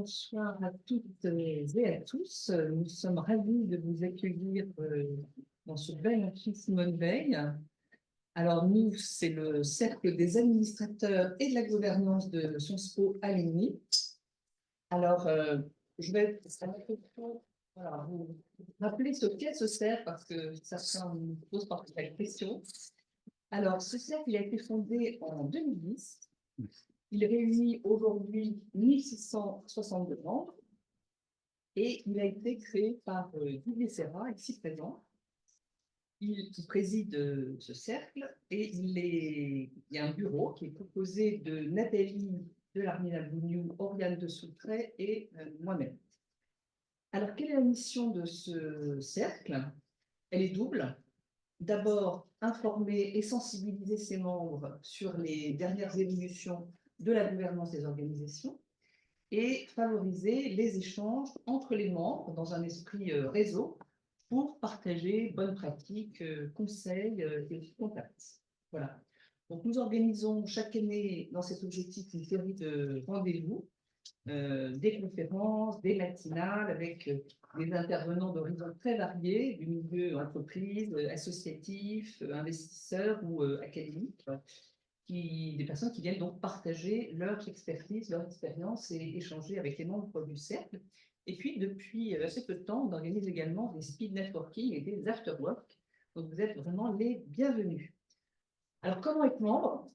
Bonsoir à toutes et à tous. Nous sommes ravis de vous accueillir dans ce bel amphi Simone Veil. Alors nous, c'est le cercle des administrateurs et de la gouvernance de Sciences Po Alumni. Alors, je vais voilà, vous rappeler ce qu'est ce cercle parce que certains nous posent parfois la question. Alors, ce cercle il a été fondé en 2010. Il réunit aujourd'hui 1662 membres et il a été créé par Didier Serra, ici présent, qui préside ce cercle. Et il y a un bureau qui est composé de Nathalie Delarmière-Bougnou, Oriane de Soutray et moi-même. Alors, quelle est la mission de ce cercle? Elle est double. D'abord, informer et sensibiliser ses membres sur les dernières évolutions de la gouvernance des organisations et favoriser les échanges entre les membres dans un esprit réseau pour partager bonnes pratiques, conseils et contacts. Voilà. Donc, nous organisons chaque année dans cet objectif une série de rendez-vous, des conférences, des matinales avec des intervenants d'horizons très variés, du milieu entreprise, associatif, investisseurs ou académique, des personnes qui viennent donc partager leur expertise, leur expérience et échanger avec les membres du cercle. Et puis, depuis assez peu de temps, on organise également des speed networking et des afterwork. Donc, vous êtes vraiment les bienvenus. Alors, comment être membre?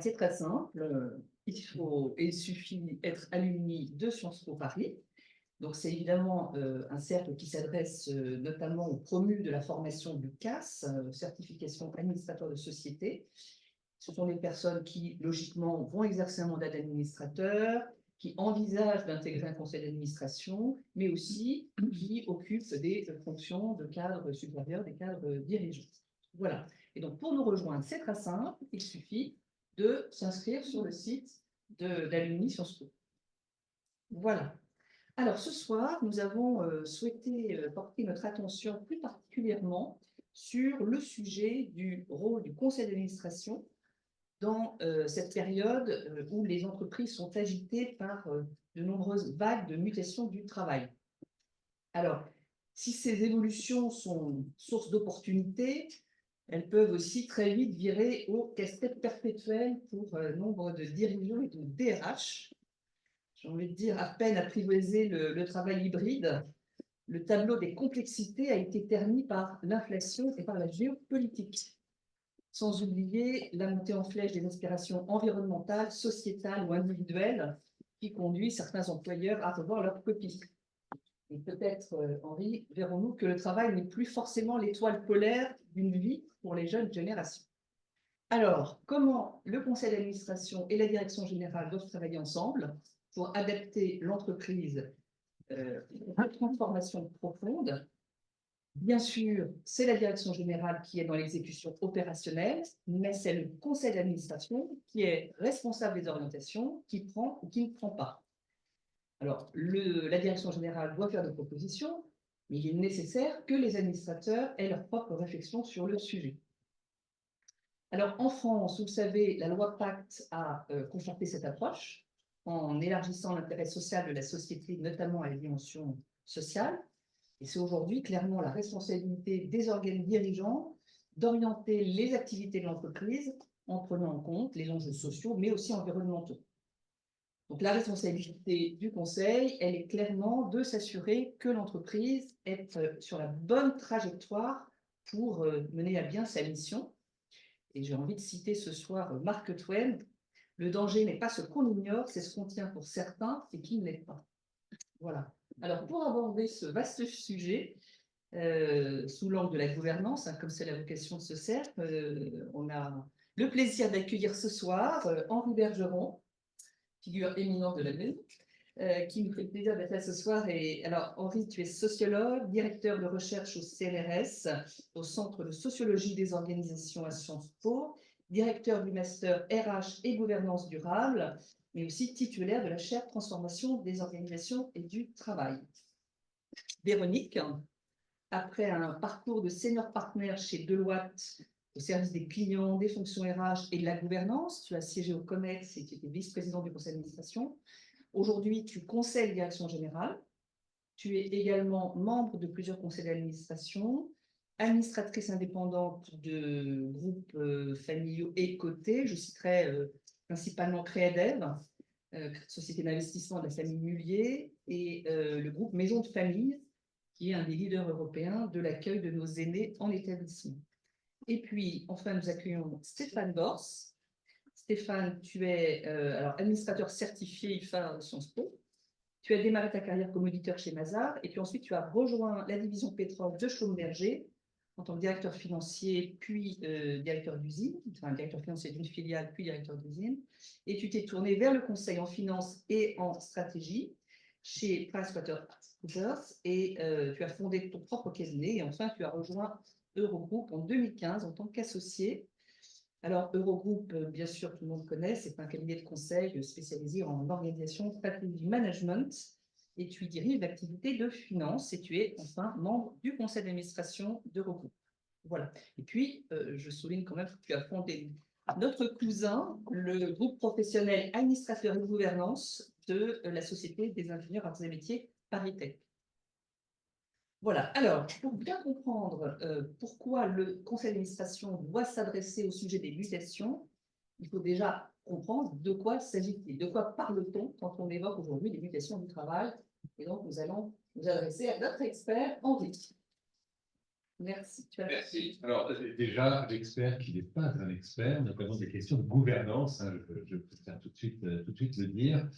C'est très simple. Il suffit d'être alumni de Sciences Po Paris. Donc, c'est évidemment un cercle qui s'adresse notamment aux promus de la formation du CAS, certification administrateur de société. Ce sont des personnes qui, logiquement, vont exercer un mandat d'administrateur, qui envisagent d'intégrer un conseil d'administration, mais aussi qui occupent des fonctions de cadre supérieur, des cadres dirigeants. Voilà. Et donc, pour nous rejoindre, c'est très simple. Il suffit de s'inscrire sur le site d'Alumni Sciences Po. Voilà. Alors, ce soir, nous avons souhaité porter notre attention plus particulièrement sur le sujet du rôle du conseil d'administration dans cette période où les entreprises sont agitées par de nombreuses vagues de mutation du travail. Alors, si ces évolutions sont source d'opportunités, elles peuvent aussi très vite virer au casse-tête perpétuel pour nombre de dirigeants et de DRH. J'ai envie de dire, à peine apprivoisé le travail hybride, le tableau des complexités a été terni par l'inflation et par la géopolitique. Sans oublier la montée en flèche des aspirations environnementales, sociétales ou individuelles qui conduit certains employeurs à revoir leur copie. Et peut-être, Henri, verrons-nous que le travail n'est plus forcément l'étoile polaire d'une vie pour les jeunes générations. Alors, comment le conseil d'administration et la direction générale doivent travailler ensemble pour adapter l'entreprise à une transformation profonde? Bien sûr, c'est la direction générale qui est dans l'exécution opérationnelle, mais c'est le conseil d'administration qui est responsable des orientations, qui prend ou qui ne prend pas. Alors, la direction générale doit faire des propositions, mais il est nécessaire que les administrateurs aient leur propre réflexion sur le sujet. Alors, en France, vous le savez, la loi Pacte a conforté cette approche en élargissant l'intérêt social de la société, notamment à la dimension sociale. Et c'est aujourd'hui clairement la responsabilité des organes dirigeants d'orienter les activités de l'entreprise en prenant en compte les enjeux sociaux, mais aussi environnementaux. Donc la responsabilité du conseil, elle est clairement de s'assurer que l'entreprise est sur la bonne trajectoire pour mener à bien sa mission. Et j'ai envie de citer ce soir Mark Twain, le danger n'est pas ce qu'on ignore, c'est ce qu'on tient pour certain et qui ne l'est pas. Voilà. Alors, pour aborder ce vaste sujet, sous l'angle de la gouvernance, comme c'est la vocation de ce cercle, on a le plaisir d'accueillir ce soir Henri Bergeron, figure éminente de la maison, qui nous fait le plaisir d'être là ce soir. Et alors, Henri, tu es sociologue, directeur de recherche au CNRS, au Centre de sociologie des organisations à Sciences Po, directeur du master RH et gouvernance durable, mais aussi titulaire de la chaire transformation des organisations et du travail. Véronique, après un parcours de senior partner chez Deloitte au service des clients, des fonctions RH et de la gouvernance, tu as siégé au COMEX et tu étais vice-président du conseil d'administration. Aujourd'hui, tu conseilles direction générale. Tu es également membre de plusieurs conseils d'administration, administratrice indépendante de groupes familiaux et cotés. Je citerai principalement Créadev, société d'investissement de la famille Mullier, et le groupe Maison de Famille, qui est un des leaders européens de l'accueil de nos aînés en établissement. Et puis, enfin, nous accueillons Stéphane Bors. Stéphane, tu es alors, administrateur certifié IFA Sciences Po. Tu as démarré ta carrière comme auditeur chez Mazars, et puis ensuite tu as rejoint la division pétrole de Schlumberger en tant que directeur financier, puis directeur d'usine, enfin directeur financier d'une filiale, puis directeur d'usine. Et tu t'es tourné vers le conseil en finance et en stratégie chez PricewaterhouseCoopers, et tu as fondé ton propre cabinet. Et enfin, tu as rejoint Eurogroup en 2015 en tant qu'associé. Alors, Eurogroup, bien sûr, tout le monde connaît, c'est un cabinet de conseil spécialisé en organisation, stratégie, management, et tu y diriges l'activité de finance, et tu es enfin membre du conseil d'administration d'Eurogroup. Voilà. Et puis, je souligne quand même que tu as fondé notre cousin, le groupe professionnel administrateur et gouvernance de la Société des ingénieurs arts et métiers Paris Tech. Voilà. Alors, pour bien comprendre pourquoi le conseil d'administration doit s'adresser au sujet des mutations, il faut déjà comprendre de quoi s'agit-il, de quoi parle-t-on quand on évoque aujourd'hui les mutations du travail. Et donc, nous allons nous adresser à notre expert, Henri. Merci. Merci. Alors, déjà, l'expert qui n'est pas un expert, notamment des questions de gouvernance, hein, je préfère tout de suite le dire.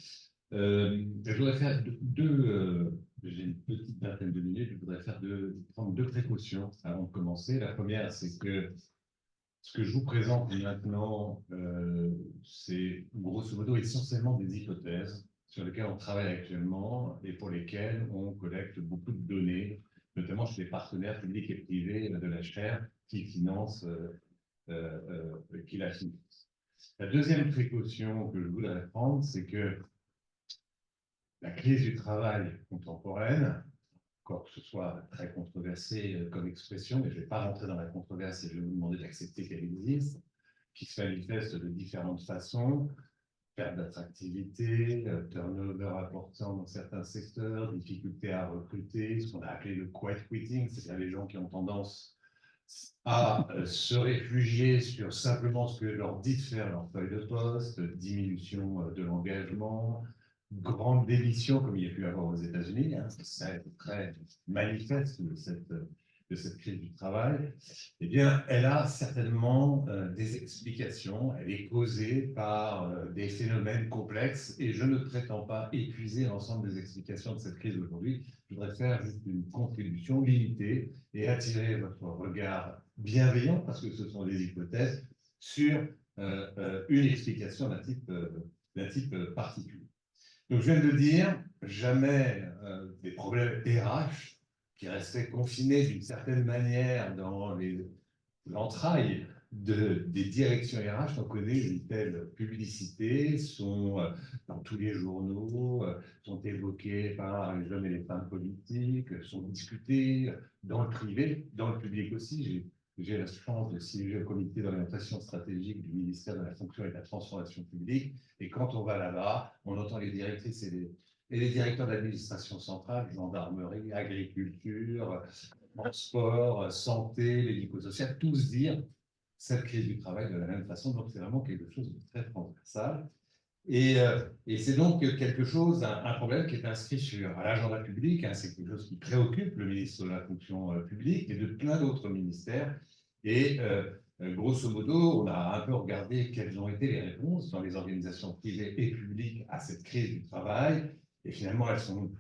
Je voudrais faire j'ai une petite vingtaine de minutes, je voudrais prendre deux précautions avant de commencer. La première, c'est que ce que je vous présente maintenant, c'est grosso modo essentiellement des hypothèses sur lesquelles on travaille actuellement et pour lesquelles on collecte beaucoup de données, notamment chez les partenaires publics et privés de la chaire qui la finance. La deuxième précaution que je voudrais prendre, c'est que la crise du travail contemporaine, encore que ce soit très controversé comme expression, mais je ne vais pas rentrer dans la controverse et je vais vous demander d'accepter qu'elle existe, qui se manifeste de différentes façons, perte d'attractivité, turnover important dans certains secteurs, difficulté à recruter, ce qu'on a appelé le quiet quitting, c'est-à-dire les gens qui ont tendance à se réfugier sur simplement ce que leur dit de faire leur feuille de poste, diminution de l'engagement, grande démission comme il y a pu avoir aux États-Unis, hein, c'est très manifeste de cette crise du travail, eh bien, elle a certainement des explications. Elle est causée par des phénomènes complexes et je ne prétends pas épuiser l'ensemble des explications de cette crise aujourd'hui. Je voudrais faire juste une contribution limitée et attirer votre regard bienveillant, parce que ce sont des hypothèses, sur une explication d'un type particulier. Donc, je viens de le dire, jamais des problèmes RH qui restaient confinés d'une certaine manière dans l'entraille des directions RH. On connaît une telle publicité, sont dans tous les journaux, sont évoqués par les hommes et les femmes politiques, sont discutés dans le privé, dans le public aussi. J'ai la chance de siéger au comité d'orientation stratégique du ministère de la fonction et de la transformation publique. Et quand on va là-bas, on entend les directrices et les directeurs d'administration centrale, gendarmerie, agriculture, transport, santé, médico-social, tous dire cette crise du travail de la même façon. Donc, c'est vraiment quelque chose de très transversal. Et c'est donc quelque chose, un problème qui est inscrit sur l'agenda public. Hein, c'est quelque chose qui préoccupe le ministre de la fonction publique et de plein d'autres ministères. Et grosso modo, on a un peu regardé quelles ont été les réponses dans les organisations privées et publiques à cette crise du travail. Et finalement, elles sont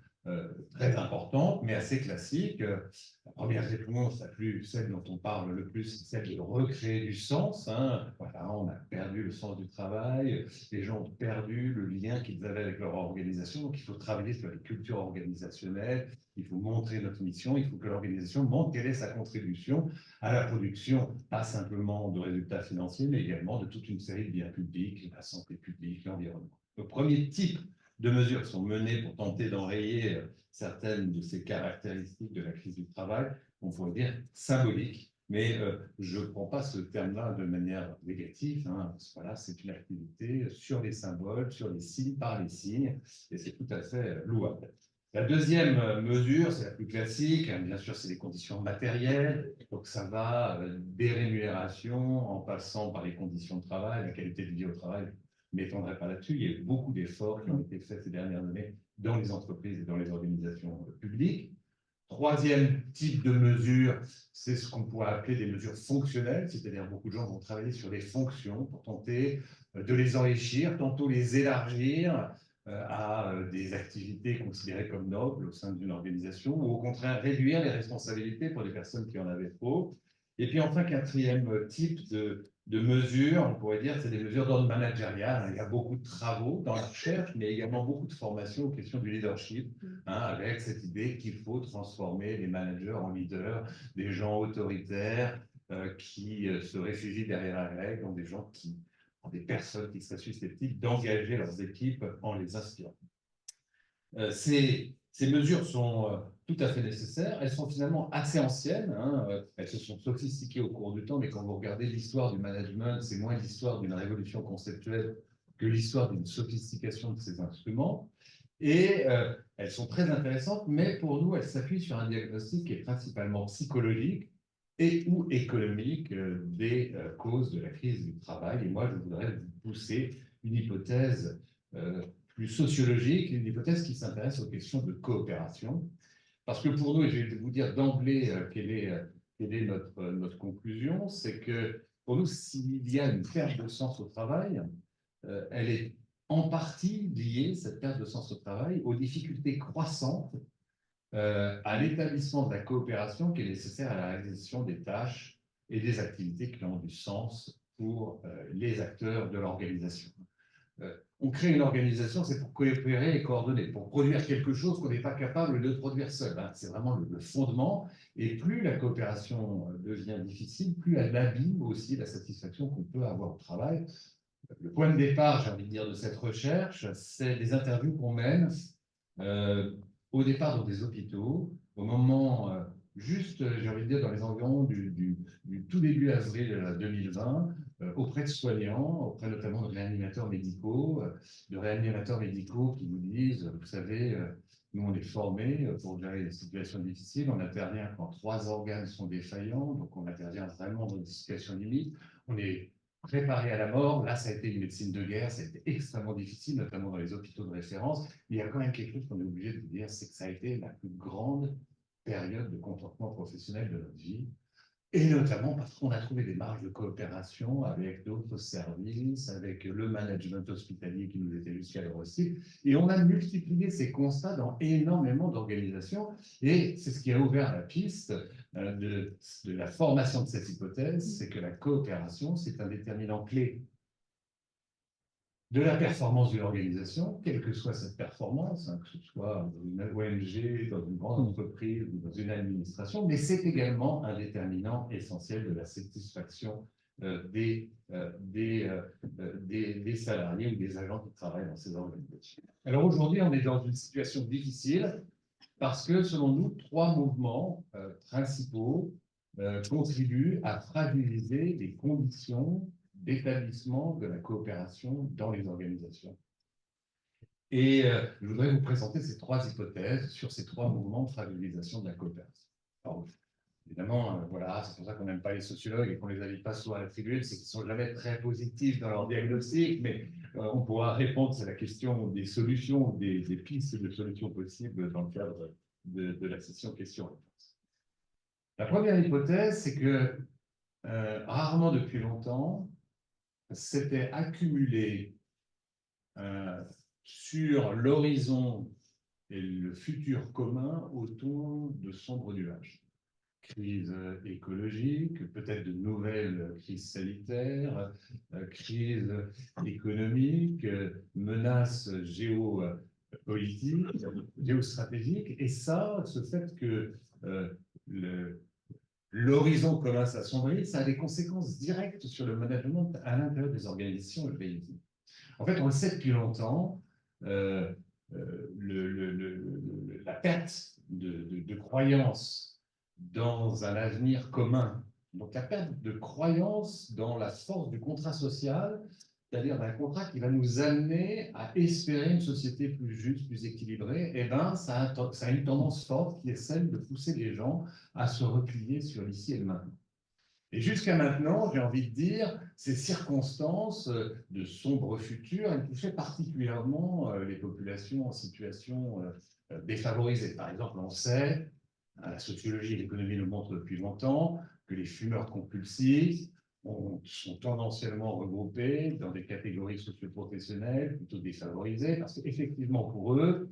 très importantes, mais assez classiques. La première réponse, celle dont on parle le plus, c'est celle de recréer du sens. Hein. Voilà, on a perdu le sens du travail, les gens ont perdu le lien qu'ils avaient avec leur organisation, donc il faut travailler sur les cultures organisationnelles, il faut montrer notre mission, il faut que l'organisation montre quelle est sa contribution à la production, pas simplement de résultats financiers, mais également de toute une série de biens publics, la santé publique, l'environnement. Le premier type de mesures sont menées pour tenter d'enrayer certaines de ces caractéristiques de la crise du travail, on pourrait dire symboliques, mais je ne prends pas ce terme-là de manière négative. Hein. Voilà, c'est une activité sur les symboles, sur les signes, par les signes, et c'est tout à fait louable. La deuxième mesure, c'est la plus classique, hein, bien sûr, c'est les conditions matérielles. Donc ça va des rémunérations en passant par les conditions de travail, la qualité de vie au travail. Je ne m'étendrai pas là-dessus. Il y a eu beaucoup d'efforts qui ont été faits ces dernières années dans les entreprises et dans les organisations publiques. Troisième type de mesure, c'est ce qu'on pourrait appeler des mesures fonctionnelles, c'est-à-dire beaucoup de gens vont travailler sur les fonctions pour tenter de les enrichir, tantôt les élargir à des activités considérées comme nobles au sein d'une organisation, ou au contraire réduire les responsabilités pour les personnes qui en avaient trop. Et puis enfin, quatrième type de mesures, on pourrait dire, c'est des mesures d'ordre managérial. Il y a beaucoup de travaux dans la recherche, mais également beaucoup de formations aux questions du leadership, hein, avec cette idée qu'il faut transformer les managers en leaders, des gens autoritaires qui se réfugient derrière la règle, des gens qui des personnes qui seraient susceptibles d'engager leurs équipes en les inspirant. Ces mesures sont tout à fait nécessaires. Elles sont finalement assez anciennes. Hein. Elles se sont sophistiquées au cours du temps, mais quand vous regardez l'histoire du management, c'est moins l'histoire d'une révolution conceptuelle que l'histoire d'une sophistication de ces instruments. Et elles sont très intéressantes, mais pour nous, elles s'appuient sur un diagnostic qui est principalement psychologique et ou économique des causes de la crise du travail. Et moi, je voudrais vous pousser une hypothèse plus sociologique, une hypothèse qui s'intéresse aux questions de coopération. Parce que pour nous, et je vais vous dire d'emblée quelle est notre conclusion, c'est que pour nous, s'il y a une perte de sens au travail, elle est en partie liée, cette perte de sens au travail, aux difficultés croissantes à l'établissement de la coopération qui est nécessaire à la réalisation des tâches et des activités qui ont du sens pour les acteurs de l'organisation. On crée une organisation, c'est pour coopérer et coordonner, pour produire quelque chose qu'on n'est pas capable de produire seul. Hein. C'est vraiment le fondement. Et plus la coopération devient difficile, plus elle abîme aussi la satisfaction qu'on peut avoir au travail. Le point de départ, j'ai envie de dire, de cette recherche, c'est des interviews qu'on mène au départ dans des hôpitaux, au moment juste, j'ai envie de dire, dans les environs du tout début avril 2020, auprès de soignants, auprès notamment de réanimateurs médicaux, qui nous disent, vous savez, nous on est formés pour gérer des situations difficiles, on intervient quand 3 organes sont défaillants, donc on intervient vraiment dans des situations limites, on est préparé à la mort. Là, ça a été une médecine de guerre, ça a été extrêmement difficile, notamment dans les hôpitaux de référence. Mais il y a quand même quelque chose qu'on est obligé de vous dire, c'est que ça a été la plus grande période de contentement professionnel de notre vie. Et notamment parce qu'on a trouvé des marges de coopération avec d'autres services, avec le management hospitalier qui nous était jusqu'alors hostile. Et on a multiplié ces constats dans énormément d'organisations. Et c'est ce qui a ouvert la piste de la formation de cette hypothèse, c'est que la coopération, c'est un déterminant clé de la performance de l'organisation, quelle que soit cette performance, hein, que ce soit dans une ONG, dans une grande entreprise ou dans une administration, mais c'est également un déterminant essentiel de la satisfaction des salariés ou des agents qui travaillent dans ces organisations. Alors aujourd'hui, on est dans une situation difficile parce que, selon nous, 3 mouvements principaux contribuent à fragiliser les conditions d'établissement de la coopération dans les organisations. Et je voudrais vous présenter ces 3 hypothèses sur ces 3 mouvements de fragilisation de la coopération. Alors, évidemment, voilà, c'est pour ça qu'on n'aime pas les sociologues et qu'on ne les invite pas souvent à l'attribuer, c'est qu'ils ne sont jamais très positifs dans leur diagnostic, mais on pourra répondre à la question des solutions, des pistes de solutions possibles dans le cadre de la session questions-réponses. La première hypothèse, c'est que rarement depuis longtemps, s'était accumulé sur l'horizon et le futur commun autour de sombres nuages. Crise écologique, peut-être de nouvelles crises sanitaires, crise économique, menaces géopolitiques, géostratégiques, et ça, ce fait que l'horizon commun s'assombrit, ça a des conséquences directes sur le management à l'intérieur des organisations. En fait, on le sait depuis longtemps, la perte de croyance dans un avenir commun Donc la perte de croyance dans la force du contrat social, c'est-à-dire d'un contrat qui va nous amener à espérer une société plus juste, plus équilibrée, eh ben, ça a une tendance forte qui est celle de pousser les gens à se replier sur l'ici et le maintenant. Et jusqu'à maintenant, j'ai envie de dire, ces circonstances de sombre futur, elles touchaient particulièrement les populations en situation défavorisée. Par exemple, on sait, la sociologie et l'économie le montrent depuis longtemps, que les fumeurs compulsifs sont tendanciellement regroupés dans des catégories socioprofessionnelles plutôt défavorisées, parce qu'effectivement, pour eux,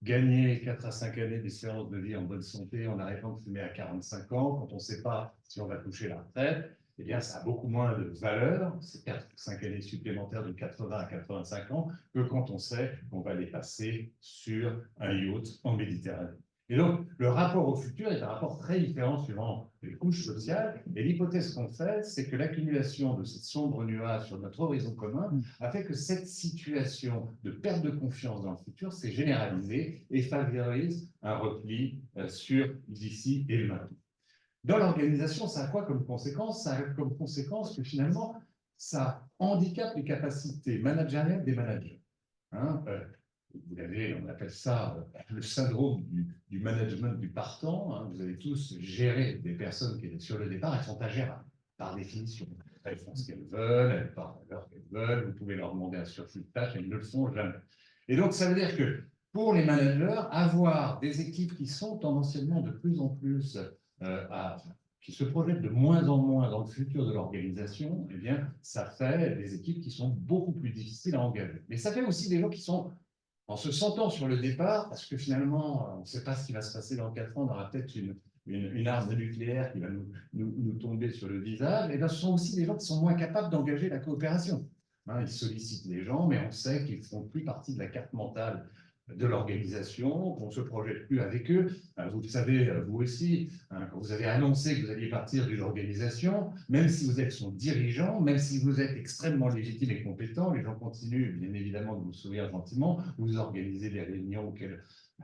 gagner 4 à 5 années d'espérance de vie en bonne santé en arrêtant de fumer à 45 ans, quand on ne sait pas si on va toucher la retraite, eh bien, ça a beaucoup moins de valeur, ces 4 ou 5 années supplémentaires de 80 à 85 ans, que quand on sait qu'on va les passer sur un yacht en Méditerranée. Et donc, le rapport au futur est un rapport très différent suivant les couches sociales. Et l'hypothèse qu'on fait, c'est que l'accumulation de ces sombres nuages sur notre horizon commun a fait que cette situation de perte de confiance dans le futur s'est généralisée et favorise un repli sur l'ici et le maintenant. Dans l'organisation, ça a quoi comme conséquence? Ça a comme conséquence que finalement, ça handicape les capacités managériales des managers. Hein, vous avez, on appelle ça le syndrome du management du partant. Hein. Vous avez tous géré des personnes qui étaient sur le départ, elles sont ingérables, par définition. Elles font ce qu'elles veulent, elles parlent à l'heure qu'elles veulent, vous pouvez leur demander un surplus de tâches, elles ne le font jamais. Et donc, ça veut dire que pour les managers, avoir des équipes qui sont tendanciellement de plus en plus qui se projettent de moins en moins dans le futur de l'organisation, eh bien, ça fait des équipes qui sont beaucoup plus difficiles à engager. Mais ça fait aussi des gens qui sont en se sentant sur le départ, parce que finalement, on ne sait pas ce qui va se passer dans 4 ans, on aura peut-être une arme nucléaire qui va nous tomber sur le visage, et bien, ce sont aussi des gens qui sont moins capables d'engager la coopération. Hein, ils sollicitent les gens, mais on sait qu'ils ne font plus partie de la carte mentale de l'organisation, qu'on ne se projette plus avec eux. Vous le savez, vous aussi, hein, quand vous avez annoncé que vous alliez partir d'une organisation, même si vous êtes son dirigeant, même si vous êtes extrêmement légitime et compétent, les gens continuent bien évidemment de vous sourire gentiment, vous organisez des réunions auxquelles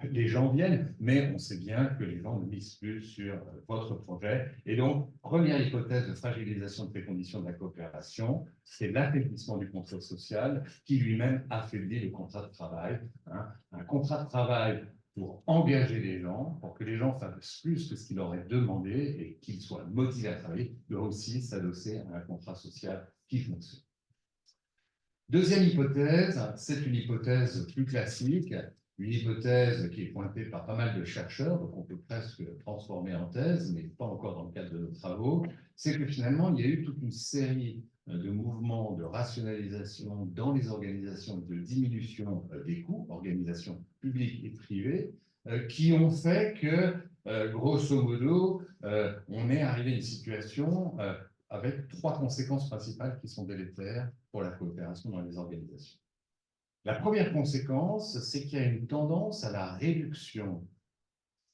les gens viennent, mais on sait bien que les gens ne misent plus sur votre projet. Et donc, première hypothèse de fragilisation de conditions de la coopération, c'est l'affaiblissement du contrat social qui lui-même affaiblit le contrat de travail. Hein. Un contrat de travail pour engager les gens, pour que les gens fassent plus que ce qu'ils auraient demandé et qu'ils soient motivés à travailler, doit aussi s'adosser à un contrat social qui fonctionne. Deuxième hypothèse, c'est une hypothèse plus classique, une hypothèse qui est pointée par pas mal de chercheurs, donc on peut presque transformer en thèse, mais pas encore dans le cadre de nos travaux, c'est que finalement, il y a eu toute une série de mouvements de rationalisation dans les organisations, de diminution des coûts, organisations publiques et privées, qui ont fait que, grosso modo, on est arrivé à une situation avec 3 conséquences principales qui sont délétères pour la coopération dans les organisations. La première conséquence, c'est qu'il y a une tendance à la réduction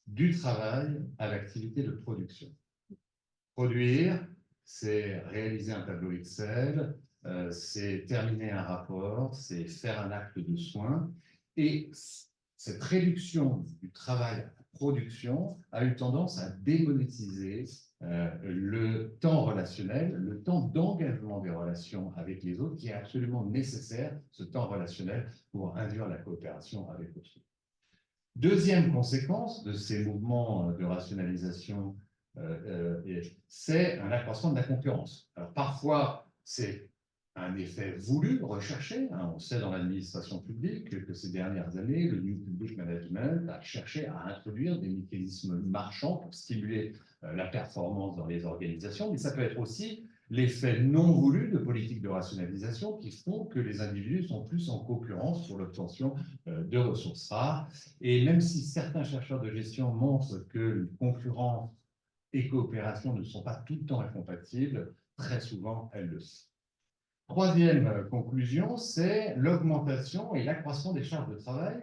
du travail à l'activité de production. Produire, c'est réaliser un tableau Excel, c'est terminer un rapport, c'est faire un acte de soin. Et cette réduction du travail à la production a eu tendance à démonétiser le temps relationnel, le temps d'engagement des relations avec les autres, qui est absolument nécessaire, ce temps relationnel, pour induire la coopération avec autrui. Deuxième conséquence de ces mouvements de rationalisation, c'est un accroissement de la concurrence. Alors parfois, c'est un effet voulu, recherché. Hein. On sait dans l'administration publique que ces dernières années, le New Public Management a cherché à introduire des mécanismes marchands pour stimuler la performance dans les organisations, mais ça peut être aussi l'effet non voulu de politiques de rationalisation qui font que les individus sont plus en concurrence pour l'obtention de ressources rares. Et même si certains chercheurs de gestion montrent que concurrence et coopération ne sont pas tout le temps incompatibles, très souvent elles le sont. Troisième conclusion, c'est l'augmentation et l'accroissement des charges de travail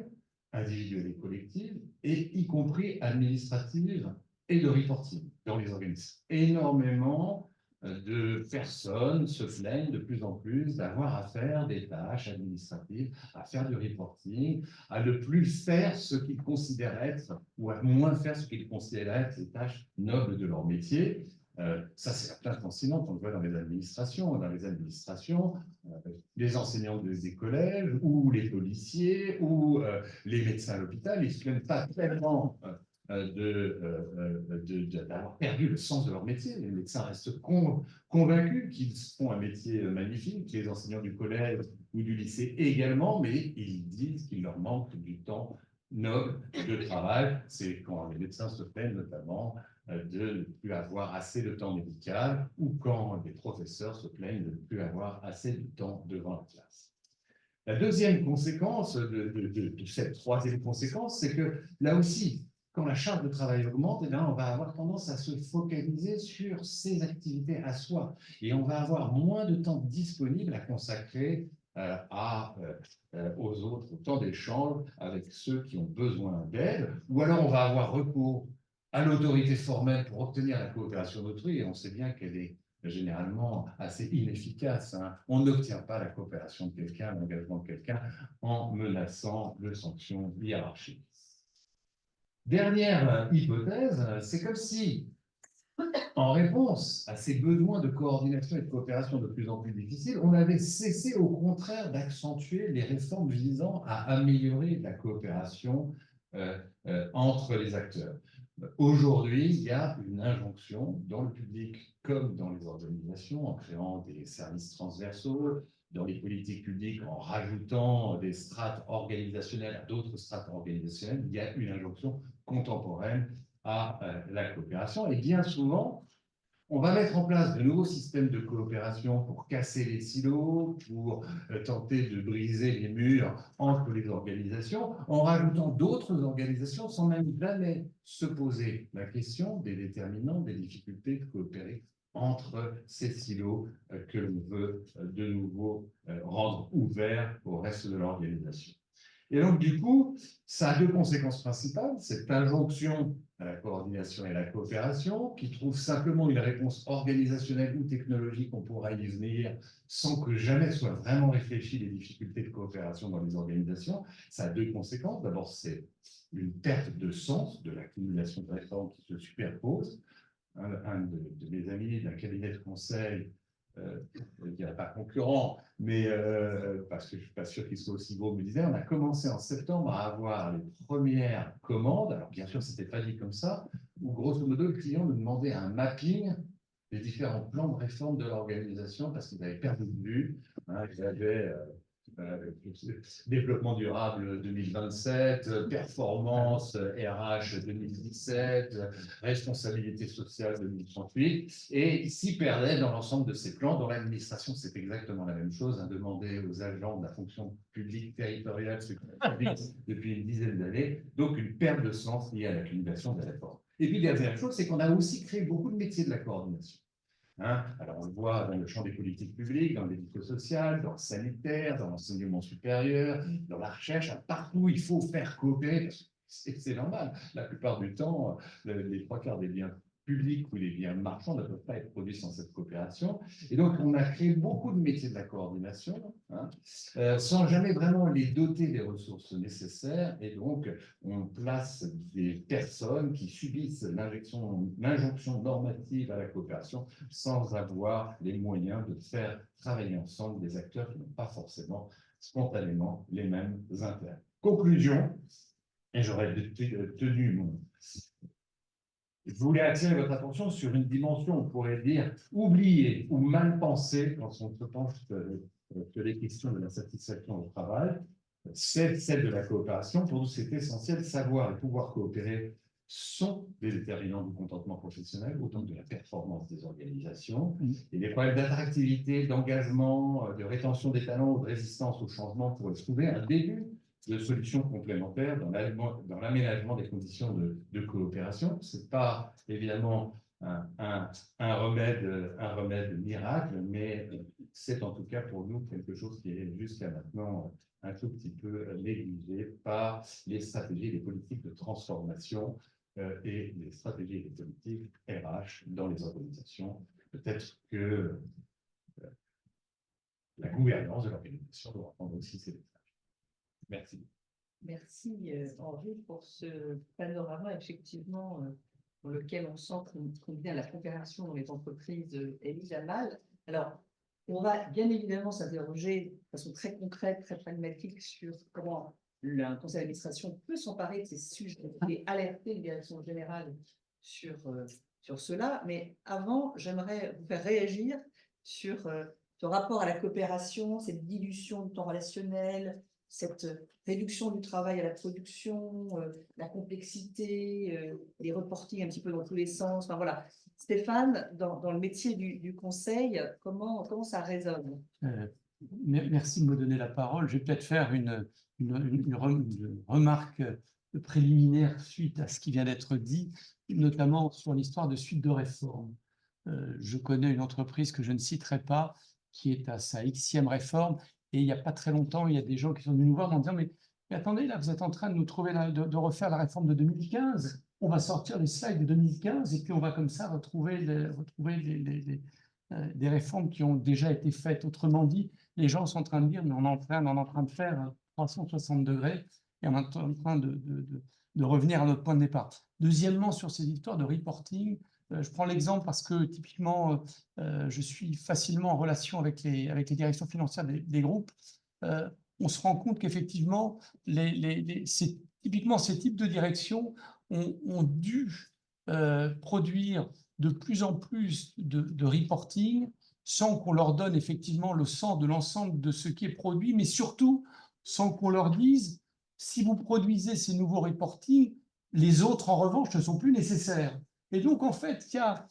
individuelles et collectives, et y compris administratives et de reporting dans les organismes. Énormément de personnes se plaignent de plus en plus d'avoir à faire des tâches administratives, à faire du reporting, à ne plus faire ce qu'ils considèrent être, ou à moins faire ce qu'ils considèrent être les tâches nobles de leur métier. Ça, c'est la place enseignante, on le voit dans les administrations. Dans les administrations, les enseignants des collèges, ou les policiers, ou les médecins à l'hôpital, ils ne se plaignent pas tellement d'avoir perdu le sens de leur métier. Les médecins restent convaincus qu'ils font un métier magnifique, les enseignants du collège ou du lycée également, mais ils disent qu'il leur manque du temps noble de travail. C'est quand les médecins se plaignent notamment de ne plus avoir assez de temps médical, ou quand les professeurs se plaignent de ne plus avoir assez de temps devant la classe. La deuxième conséquence de cette troisième conséquence, c'est que là aussi, quand la charge de travail augmente, eh bien, on va avoir tendance à se focaliser sur ses activités à soi. Et on va avoir moins de temps disponible à consacrer aux autres, au temps d'échange avec ceux qui ont besoin d'aide. Ou alors on va avoir recours à l'autorité formelle pour obtenir la coopération d'autrui. Et on sait bien qu'elle est généralement assez inefficace. Hein. On n'obtient pas la coopération de quelqu'un, l'engagement de quelqu'un, en menaçant de sanctions hiérarchiques. Dernière hypothèse, c'est comme si, en réponse à ces besoins de coordination et de coopération de plus en plus difficiles, on avait cessé au contraire d'accentuer les réformes visant à améliorer la coopération entre les acteurs. Aujourd'hui, il y a une injonction dans le public comme dans les organisations, en créant des services transversaux, dans les politiques publiques, en rajoutant des strates organisationnelles à d'autres strates organisationnelles. Il y a une injonction contemporaine à la coopération. Et bien souvent, on va mettre en place de nouveaux systèmes de coopération pour casser les silos, pour tenter de briser les murs entre les organisations, en rajoutant d'autres organisations sans même jamais se poser la question des déterminants, des difficultés de coopérer entre ces silos que l'on veut de nouveau rendre ouverts au reste de l'organisation. Et donc, du coup, ça a deux conséquences principales. Cette injonction à la coordination et à la coopération, qui trouve simplement une réponse organisationnelle ou technologique, on pourra y venir, sans que jamais soit vraiment réfléchi les difficultés de coopération dans les organisations. Ça a deux conséquences. D'abord, c'est une perte de sens de l'accumulation de réformes qui se superposent. Un de mes amis d'un cabinet de conseil, je ne dirais pas concurrent, mais parce que je ne suis pas sûr qu'il soit aussi gros, me disait, on a commencé en septembre à avoir les premières commandes, alors bien sûr, ce n'était pas dit comme ça, où grosso modo, le client nous demandait un mapping des différents plans de réforme de l'organisation parce qu'ils avaient perdu de vue. Hein, ils avaient développement durable 2027, performance RH 2017, responsabilité sociale 2038, et ils s'y perdaient dans l'ensemble de ces plans. Dans l'administration, c'est exactement la même chose, hein, demander aux agents de la fonction publique territoriale depuis une dizaine d'années, donc une perte de sens liée à l'accumulation des réformes. Et puis, dernière chose, c'est qu'on a aussi créé beaucoup de métiers de la coordination. Hein, alors, on le voit dans le champ des politiques publiques, dans l'éduco-social, dans le sanitaire, dans l'enseignement supérieur, dans la recherche, partout il faut faire coopérer. C'est normal. La plupart du temps, les trois quarts des biens publics ou les biens marchands ne peuvent pas être produits sans cette coopération. Et donc, on a créé beaucoup de métiers de la coordination, hein, sans jamais vraiment les doter des ressources nécessaires. Et donc, on place des personnes qui subissent l'injonction normative à la coopération sans avoir les moyens de faire travailler ensemble des acteurs qui n'ont pas forcément spontanément les mêmes intérêts. Conclusion, et j'aurais tenu mon... Je voulais attirer votre attention sur une dimension, on pourrait dire, oubliée ou mal pensée quand on se penche que les questions de la satisfaction au travail, c'est celle de la coopération. Pour nous, c'est essentiel. Savoir et pouvoir coopérer sont des déterminants du contentement professionnel, autant que de la performance des organisations. Et les problèmes d'attractivité, d'engagement, de rétention des talents ou de résistance au changement pourraient trouver un début de solutions complémentaires dans l'aménagement des conditions de coopération. Ce n'est pas évidemment un remède miracle, mais c'est en tout cas pour nous quelque chose qui est jusqu'à maintenant un tout petit peu négligé par les stratégies et les politiques de transformation et les stratégies et les politiques RH dans les organisations. Peut-être que la gouvernance de l'organisation doit prendre aussi ses détails. Merci. Merci Henri pour ce panorama effectivement dans lequel on sent combien la coopération dans les entreprises est mise à mal. Alors, on va bien évidemment s'interroger de façon très concrète, très pragmatique sur comment un conseil d'administration peut s'emparer de ces sujets et alerter les directions générales sur cela. Mais avant, j'aimerais vous faire réagir sur ce rapport à la coopération, cette dilution du temps relationnel, cette réduction du travail à la production, la complexité, les reportings un petit peu dans tous les sens. Enfin, voilà. Stéphane, dans le métier du conseil, comment ça résonne? Merci de me donner la parole. Je vais peut-être faire une remarque préliminaire suite à ce qui vient d'être dit, notamment sur l'histoire de suite de réforme. Je connais une entreprise que je ne citerai pas, qui est à sa Xème réforme, et il n'y a pas très longtemps, il y a des gens qui sont venus nous voir en disant mais attendez, là, vous êtes en train de nous trouver de refaire la réforme de 2015. On va sortir les slides de 2015 et puis on va comme ça retrouver des réformes qui ont déjà été faites. Autrement dit, les gens sont en train de dire mais on est en train de faire 360 degrés et on est en train de revenir à notre point de départ. Deuxièmement, sur ces histoires de reporting, je prends l'exemple parce que typiquement, je suis facilement en relation avec les directions financières des groupes. On se rend compte qu'effectivement, typiquement ces types de directions ont dû produire de plus en plus de reporting sans qu'on leur donne effectivement le sens de l'ensemble de ce qui est produit, mais surtout sans qu'on leur dise si vous produisez ces nouveaux reporting, les autres en revanche ne sont plus nécessaires. Et donc, en fait, il y a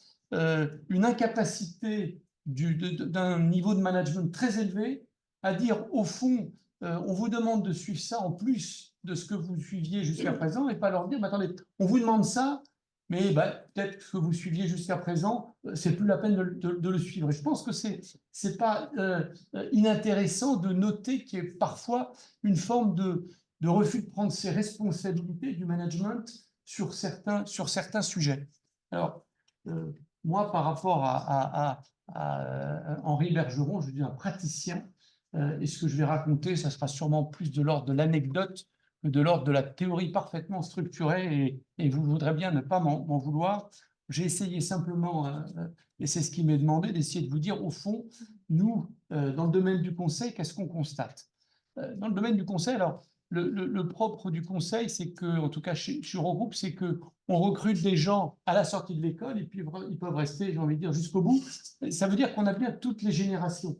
une incapacité d'un niveau de management très élevé à dire, au fond, on vous demande de suivre ça en plus de ce que vous suiviez jusqu'à présent, et pas leur dire, mais attendez, on vous demande ça, mais peut-être que vous suiviez jusqu'à présent, c'est plus la peine de le suivre. Et je pense que c'est pas inintéressant de noter qu'il y a parfois une forme de refus de prendre ses responsabilités du management sur certains sujets. Alors, moi, par rapport à Henri Bergeron, je dis un praticien, et ce que je vais raconter, ça sera sûrement plus de l'ordre de l'anecdote que de l'ordre de la théorie parfaitement structurée, et vous voudrez bien ne pas m'en vouloir. J'ai essayé simplement, et c'est ce qui m'est demandé, d'essayer de vous dire, au fond, nous, dans le domaine du conseil, qu'est-ce qu'on constate? Dans le domaine du conseil, alors, le propre du conseil, c'est que, en tout cas chez Eurogroupe, c'est qu'on recrute des gens à la sortie de l'école et puis ils peuvent rester, j'ai envie de dire, jusqu'au bout. Ça veut dire qu'on a bien toutes les générations.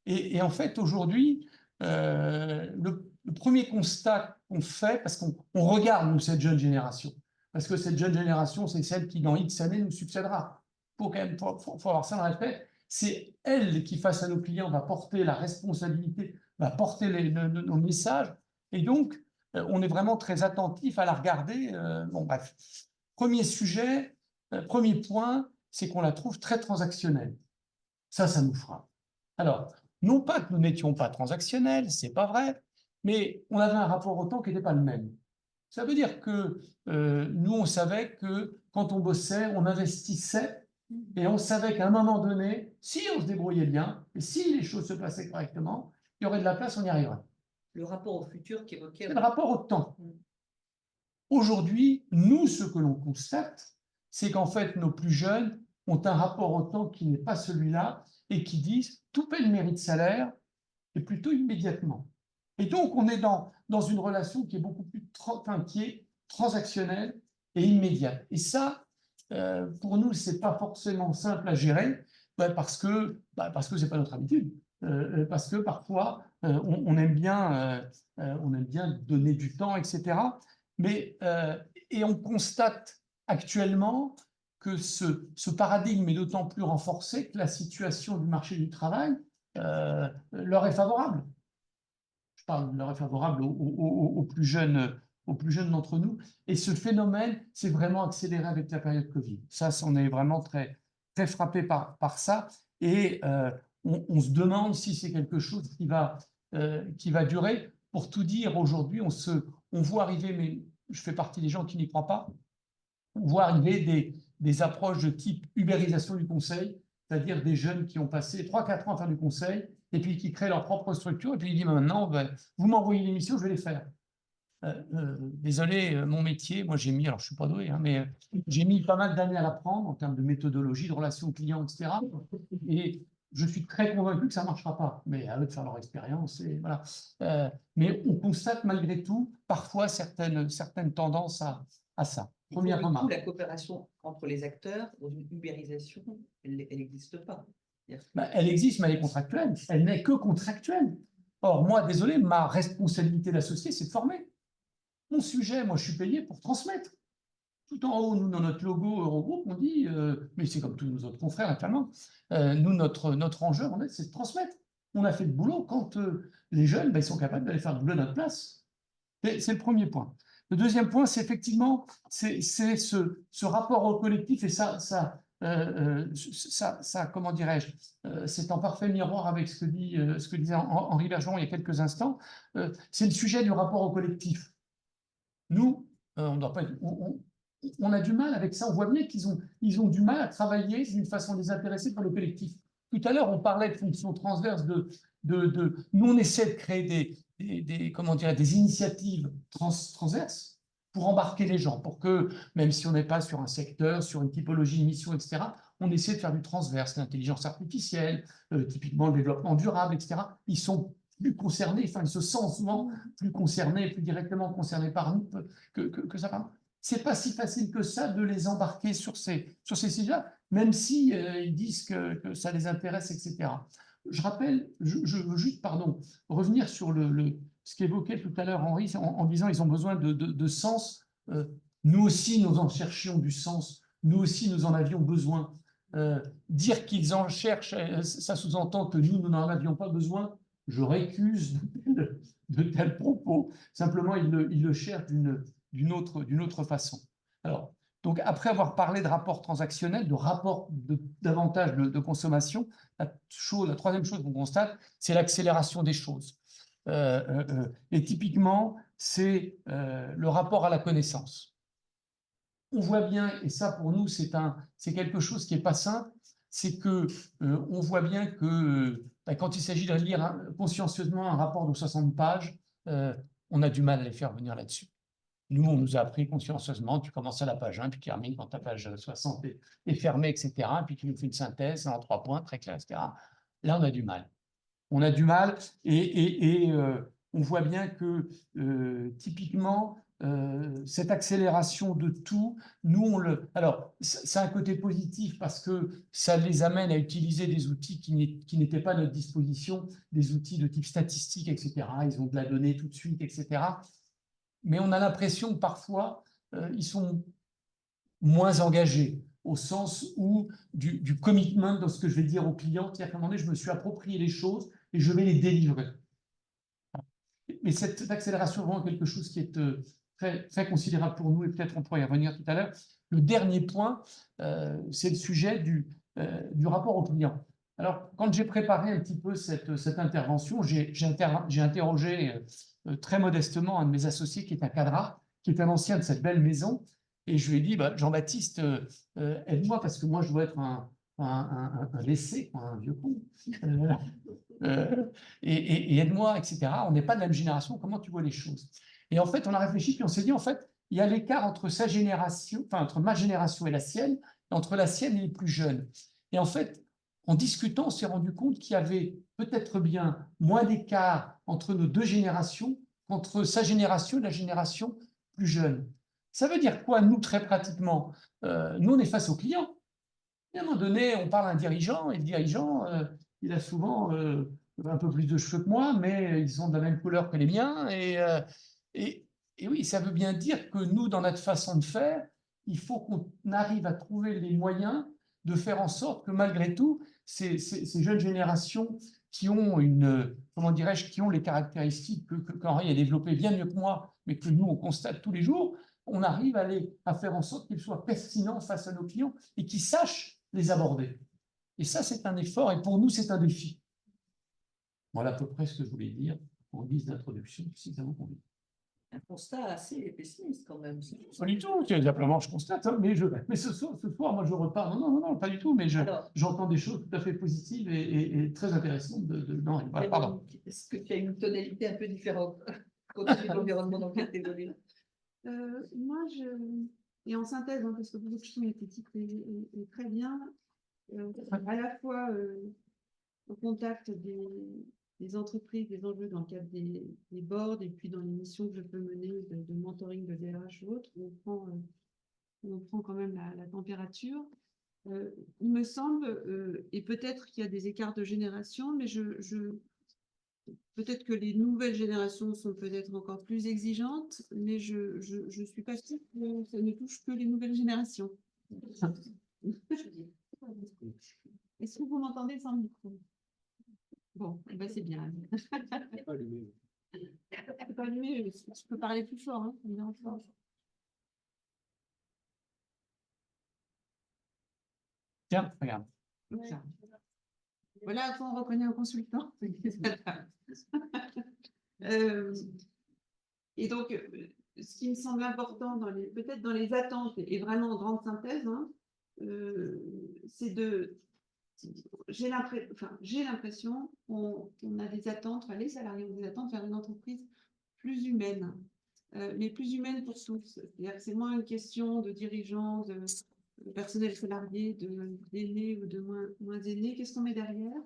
Et en fait, aujourd'hui, le premier constat qu'on fait, parce qu'on regarde, nous, cette jeune génération, parce que cette jeune génération, c'est celle qui, dans X années, nous succédera. Faut avoir ça dans la tête. C'est elle qui, face à nos clients, va porter la responsabilité, va porter nos messages. Et donc, on est vraiment très attentif à la regarder. Bon, bref. Premier sujet, premier point, c'est qu'on la trouve très transactionnelle. Ça nous frappe. Alors, non pas que nous n'étions pas transactionnels, c'est pas vrai, mais on avait un rapport au temps qui n'était pas le même. Ça veut dire que nous, on savait que quand on bossait, on investissait et on savait qu'à un moment donné, si on se débrouillait bien et si les choses se passaient correctement, il y aurait de la place, on y arriverait. Le rapport au futur qui évoquait. C'est le rapport au temps. Aujourd'hui, nous, ce que l'on constate, c'est qu'en fait, nos plus jeunes ont un rapport au temps qui n'est pas celui-là et qui disent tout paie le mérite salaire et plutôt immédiatement. Et donc, on est dans une relation qui est beaucoup plus qui est transactionnelle et immédiate. Et ça, pour nous, c'est pas forcément simple à gérer parce que c'est pas notre habitude. Parce que parfois, on aime bien donner du temps, etc. Mais, et on constate actuellement que ce paradigme est d'autant plus renforcé que la situation du marché du travail leur est favorable. Je parle leur est favorable aux plus jeunes d'entre nous. Et ce phénomène s'est vraiment accéléré avec la période Covid. Ça, on est vraiment très, très frappé par ça. Et on se demande si c'est quelque chose qui va durer. Pour tout dire, aujourd'hui, on voit arriver, mais je fais partie des gens qui n'y croient pas, on voit arriver des approches de type ubérisation du conseil, c'est-à-dire des jeunes qui ont passé 3-4 ans à faire du conseil et puis qui créent leur propre structure et puis ils disent maintenant, vous m'envoyez l'émission, je vais les faire. désolé, mon métier, moi j'ai mis, alors je suis pas doué, hein, mais j'ai mis pas mal d'années à l'apprendre en termes de méthodologie, de relations clients, etc. Et je suis très convaincu que ça ne marchera pas, mais à eux de faire leur expérience. Et voilà. Mais on constate malgré tout parfois certaines tendances à ça. Première Pour le coup, remarque. la coopération entre les acteurs dans une ubérisation, elle n'existe pas. Ben, elle existe, mais elle est contractuelle. Elle n'est que contractuelle. Or, moi, désolé, ma responsabilité d'associé, c'est de former. Mon sujet, moi, je suis payé pour transmettre. Tout en haut, nous, dans notre logo Eurogroupe, on dit, mais c'est comme tous nos autres confrères, naturellement, nous, notre enjeu, c'est de transmettre. On a fait le boulot quand les jeunes, ben, ils sont capables d'aller faire le boulot à notre place. C'est le premier point. Le deuxième point, c'est effectivement ce rapport au collectif, et ça comment dirais-je, c'est en parfait miroir avec ce que disait Henri Bergeron il y a quelques instants, c'est le sujet du rapport au collectif. Nous, on doit pas être, on a du mal avec ça. On voit bien ils ont du mal à travailler d'une façon désintéressée pour le collectif. Tout à l'heure, on parlait de fonctions transverses. Nous, on essaie de créer comment dire, des initiatives transverses pour embarquer les gens, pour que, même si on n'est pas sur un secteur, sur une typologie de mission, etc., on essaie de faire du transverse, l'intelligence artificielle, typiquement le développement durable, etc. Ils sont plus concernés, enfin, ils se sentent souvent plus concernés, plus directement concernés par nous que ça. C'est pas si facile que ça de les embarquer sur ces sujets-là, même si ils disent que ça les intéresse, etc. Je rappelle, je veux juste, pardon, revenir sur ce qu'évoquait tout à l'heure Henri en disant ils ont besoin de sens. Nous aussi, nous en cherchions du sens. Nous aussi, nous en avions besoin. Dire qu'ils en cherchent, ça sous-entend que nous n'en avions pas besoin. Je récuse de tels propos. Simplement, ils le cherchent d'une autre façon. Alors, donc, après avoir parlé de rapport transactionnel, de rapport davantage de consommation, la troisième chose qu'on constate, c'est l'accélération des choses. Et typiquement, c'est le rapport à la connaissance. On voit bien, et ça pour nous, c'est quelque chose qui n'est pas simple, c'est que on voit bien que quand il s'agit de lire consciencieusement un rapport de 60 pages, on a du mal à les faire venir là-dessus. Nous, on nous a appris consciencieusement, tu commences à la page 1, puis tu termines quand ta page 60 est fermée, etc. Puis tu nous fais une synthèse en 3 points, très clair, etc. Là, on a du mal. On a du mal et on voit bien que typiquement, cette accélération de tout, alors, c'est un côté positif parce que ça les amène à utiliser des outils qui n'étaient pas à notre disposition, des outils de type statistique, etc. Ils ont de la donnée tout de suite, etc. Mais on a l'impression que parfois, ils sont moins engagés, au sens où du commitment dans ce que je vais dire aux clients, c'est-à-dire qu'à un moment donné, je me suis approprié les choses et je vais les délivrer. Mais cette accélération est vraiment quelque chose qui est très, très considérable pour nous, et peut-être on pourrait y revenir tout à l'heure. Le dernier point, c'est le sujet du rapport au client. Alors, quand j'ai préparé un petit peu cette intervention, j'ai interrogé très modestement un de mes associés qui est un cadre, qui est un ancien de cette belle maison, et je lui ai dit, bah, Jean-Baptiste, aide-moi parce que moi je dois être un laissé, un vieux con, et aide-moi, etc. On n'est pas de la même génération, comment tu vois les choses? Et en fait, on a réfléchi, puis on s'est dit, en fait, il y a l'écart entre sa génération, enfin entre ma génération et la sienne, et entre la sienne et les plus jeunes. Et en fait, en discutant, on s'est rendu compte qu'il y avait peut-être bien moins d'écart entre nos deux générations qu'entre sa génération et la génération plus jeune. Ça veut dire quoi, nous, très pratiquement? Nous, on est face aux clients. À un moment donné, on parle à un dirigeant, et le dirigeant, il a souvent un peu plus de cheveux que moi, mais ils sont de la même couleur que les miens. Et oui, ça veut bien dire que nous, dans notre façon de faire, il faut qu'on arrive à trouver les moyens de faire en sorte que malgré tout, ces jeunes générations qui ont comment dirais-je, qui ont les caractéristiques qu'Henri a développées bien mieux que moi, mais que nous, on constate tous les jours, on arrive à faire en sorte qu'ils soient pertinents face à nos clients et qu'ils sachent les aborder. Et ça, c'est un effort, et pour nous, c'est un défi. Voilà à peu près ce que je voulais dire en guise d'introduction, si ça vous convient. Un constat assez pessimiste quand même. Pas du tout, simplement je constate, hein, mais ce soir, moi je repars. Non, pas du tout, mais j'entends des choses tout à fait positives et très intéressantes. Non, pardon. Est-ce que tu as une tonalité un peu différente compte tenu de l'environnement dans lequel tu évolues? Moi, et en synthèse, hein, parce que beaucoup de choses ont été dites et très bien, à la fois au contact des entreprises, des enjeux dans le cadre des boards, et puis dans les missions que je peux mener de mentoring de DRH ou autre, on prend quand même la température. Il me semble, et peut-être qu'il y a des écarts de génération, mais peut-être que les nouvelles générations sont peut-être encore plus exigeantes, mais je suis pas sûre que ça ne touche que les nouvelles générations. Est-ce que vous m'entendez sans micro? Bon, ben c'est bien. C'est pas allumé, je peux parler plus fort. Hein, Tiens, regarde. Voilà, on reconnaît un consultant. Et donc, ce qui me semble important, peut-être dans les attentes, et vraiment en grande synthèse, hein, c'est j'ai l'impression qu'on a des attentes, enfin, les salariés ont des attentes vers une entreprise plus humaine, mais plus humaine pour tous. C'est-à-dire que c'est moins une question de dirigeants, de personnel salarié, d'aînés ou de moins aînés. Qu'est-ce qu'on met derrière?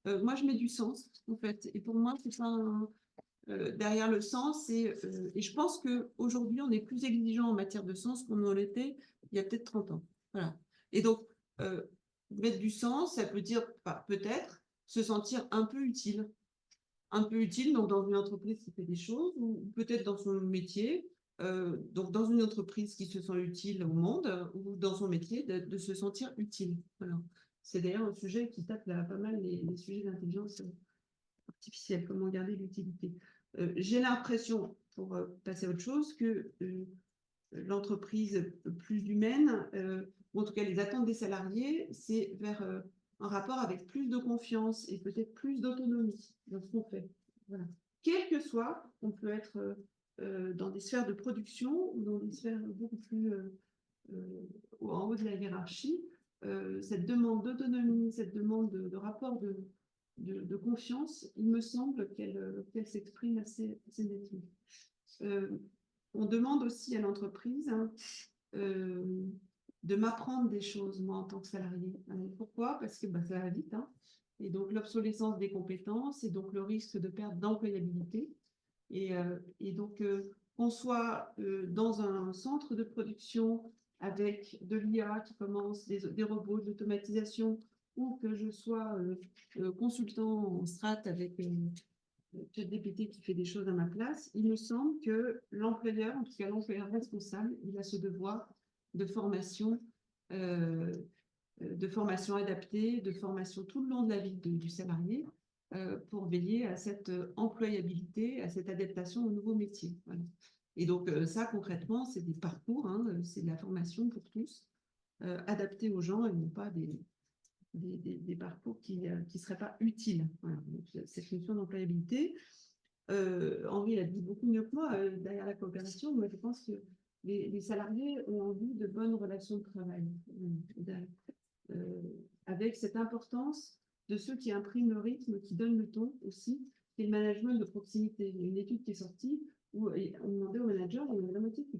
Moi, je mets du sens, en fait. Et pour moi, c'est pas derrière le sens. Et je pense qu'aujourd'hui, on est plus exigeant en matière de sens qu'on en l'était il y a peut-être 30 ans. Voilà. Et donc, mettre du sens, ça peut dire peut-être se sentir un peu utile. Un peu utile, donc dans une entreprise qui fait des choses, ou peut-être dans son métier, donc dans une entreprise qui se sent utile au monde, ou dans son métier, de se sentir utile. Voilà. C'est d'ailleurs un sujet qui tape là, pas mal les sujets d'intelligence artificielle, comment garder l'utilité. J'ai l'impression, pour passer à autre chose, que l'entreprise plus humaine, ou en tout cas les attentes des salariés, c'est vers un rapport avec plus de confiance et peut-être plus d'autonomie dans ce qu'on fait. Voilà. Quel que soit, on peut être dans des sphères de production ou dans des sphères beaucoup plus en haut de la hiérarchie, cette demande d'autonomie, cette demande de rapport de confiance, il me semble qu'elle s'exprime assez nettement. On demande aussi à l'entreprise de m'apprendre des choses, moi, en tant que salarié. Pourquoi? Parce que ça va vite. Hein. Et donc, l'obsolescence des compétences et donc le risque de perte d'employabilité. Et donc, qu'on soit dans un centre de production avec de l'IA qui commence, des robots, de l'automatisation, ou que je sois consultant en strat avec ChatGPT qui fait des choses à ma place, il me semble que l'employeur, en tout cas l'employeur responsable, il a ce devoir de formation adaptée, de formation tout le long de la vie du salarié pour veiller à cette employabilité, à cette adaptation au nouveau métier. Voilà. Et donc ça, concrètement, c'est des parcours, hein, c'est de la formation pour tous, adaptés aux gens et non pas des parcours qui ne seraient pas utiles. Voilà. Donc, cette notion d'employabilité, Henri l'a dit beaucoup mieux que moi, derrière la coopération, moi je pense que les salariés ont envie de bonnes relations de travail, avec cette importance de ceux qui impriment le rythme, qui donnent le ton aussi, c'est le management de proximité. Il y a une étude qui est sortie où on demandait aux managers, il y en a la moitié qui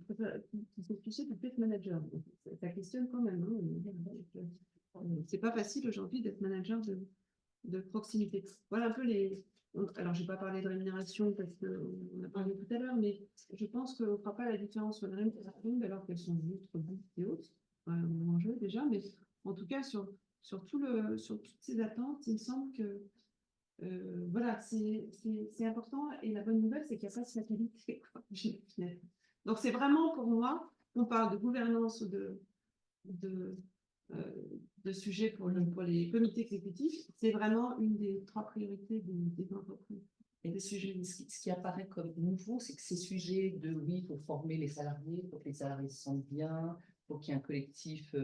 sont fichés pour être manager. Donc, ça questionne quand même. Hein, c'est pas facile aujourd'hui d'être manager de proximité. Voilà un peu les. Alors, je n'ai pas parlé de rémunération parce qu'on a parlé tout à l'heure, mais je pense qu'on ne fera pas la différence sur les rémunérations alors qu'elles sont juste robustes et hautes. On en joue déjà, mais en tout cas, sur toutes ces attentes, il me semble que voilà, c'est important. Et la bonne nouvelle, c'est qu'il n'y a pas de fatalité. Donc, c'est vraiment pour moi, on parle de gouvernance ou de sujets pour les comités exécutifs, c'est vraiment une des 3 priorités des entreprises. Et les sujets, ce qui apparaît comme nouveau, c'est que ces sujets de oui, il faut former les salariés, il faut que les salariés se sentent bien, il faut qu'il y ait un collectif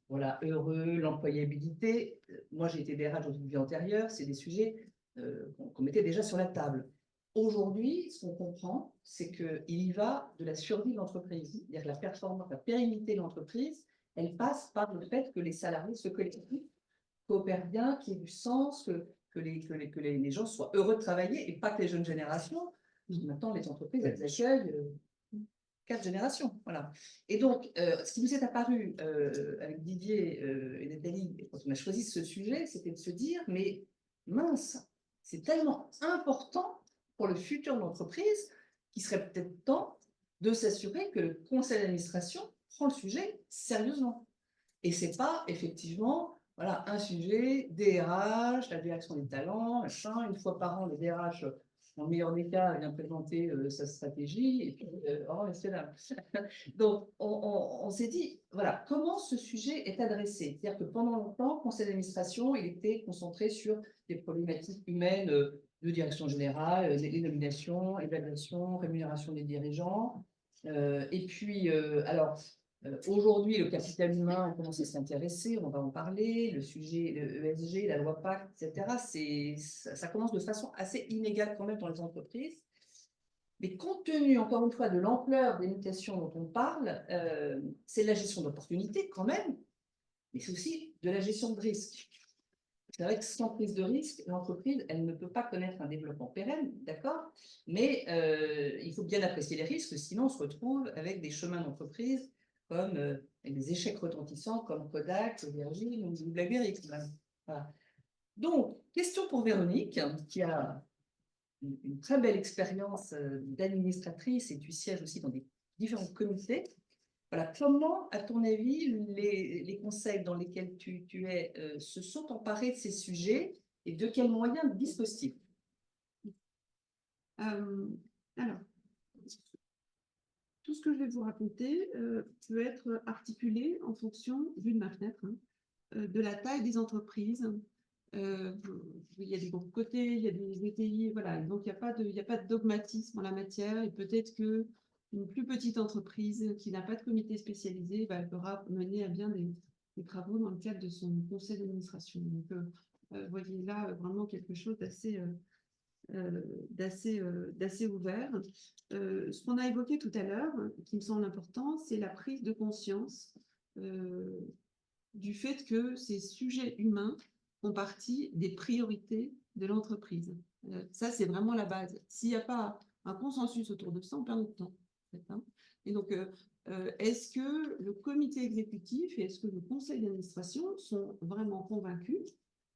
voilà, heureux, l'employabilité. Moi, j'ai été DRH dans une vie antérieure, c'est des sujets qu'on mettait déjà sur la table. Aujourd'hui, ce qu'on comprend, c'est qu'il y va de la survie de l'entreprise, c'est-à-dire que la performance, la pérennité de l'entreprise, elle passe par le fait que les salariés, ce collectif, coopèrent bien, qu'il y ait du sens, que les gens soient heureux de travailler et pas que les jeunes générations Maintenant, les entreprises, elles accueillent 4 générations. Voilà. Et donc, ce qui nous est apparu avec Didier et Nathalie, quand on a choisi ce sujet, c'était de se dire, mais mince, c'est tellement important pour le futur de l'entreprise qu'il serait peut-être temps de s'assurer que le conseil d'administration prend le sujet sérieusement. Et ce n'est pas effectivement voilà, un sujet DRH, la direction des talents, machin, une fois par an, le DRH, dans le meilleur des cas, vient présenter sa stratégie, et puis, oh, c'est là. Donc, on s'est dit, voilà, comment ce sujet est adressé? C'est-à-dire que pendant longtemps, le conseil d'administration, il était concentré sur des problématiques humaines de direction générale, les nominations, évaluation, rémunération des dirigeants. Et puis, alors, aujourd'hui, le capital humain, on commence à s'y intéresser, on va en parler, le sujet, le ESG, la loi Pacte, etc. Ça commence de façon assez inégale quand même dans les entreprises. Mais compte tenu, encore une fois, de l'ampleur des mutations dont on parle, c'est de la gestion d'opportunités quand même, mais c'est aussi de la gestion de risque. C'est vrai que sans prise de risque, l'entreprise, elle ne peut pas connaître un développement pérenne, d'accord? Mais il faut bien apprécier les risques, sinon on se retrouve avec des chemins d'entreprise comme avec des échecs retentissants comme Kodak, Virgin ou BlackBerry. Voilà. Donc, question pour Véronique, qui a une très belle expérience d'administratrice et tu sièges aussi dans des différents comités. Voilà, comment, à ton avis, les conseils dans lesquels tu es se sont emparés de ces sujets et de quels moyens dispositifs? Alors, tout ce que je vais vous raconter peut être articulé en fonction, vu de ma fenêtre, de la taille des entreprises. Il y a des groupes cotés, il y a des ETI, voilà. Donc il n'y a pas de dogmatisme en la matière et peut-être que une plus petite entreprise qui n'a pas de comité spécialisé, elle pourra mener à bien des travaux dans le cadre de son conseil d'administration. Donc, vous voyez là vraiment quelque chose d'assez ouvert. Ce qu'on a évoqué tout à l'heure, qui me semble important, c'est la prise de conscience du fait que ces sujets humains font partie des priorités de l'entreprise. Ça, c'est vraiment la base. S'il n'y a pas un consensus autour de ça, on perd notre temps. Et donc, est-ce que le comité exécutif et est-ce que le conseil d'administration sont vraiment convaincus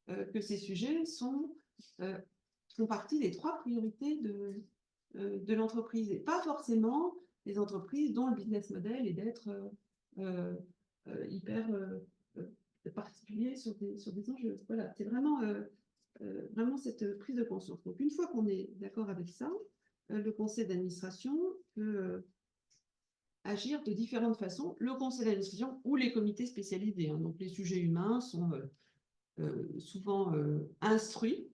que ces sujets font partie des 3 priorités de l'entreprise et pas forcément des entreprises dont le business model est d'être hyper particulier sur des enjeux. Voilà, c'est vraiment cette prise de conscience. Donc, une fois qu'on est d'accord avec ça, le conseil d'administration peut agir de différentes façons. Le conseil d'administration ou les comités spécialisés. Donc, les sujets humains sont souvent instruits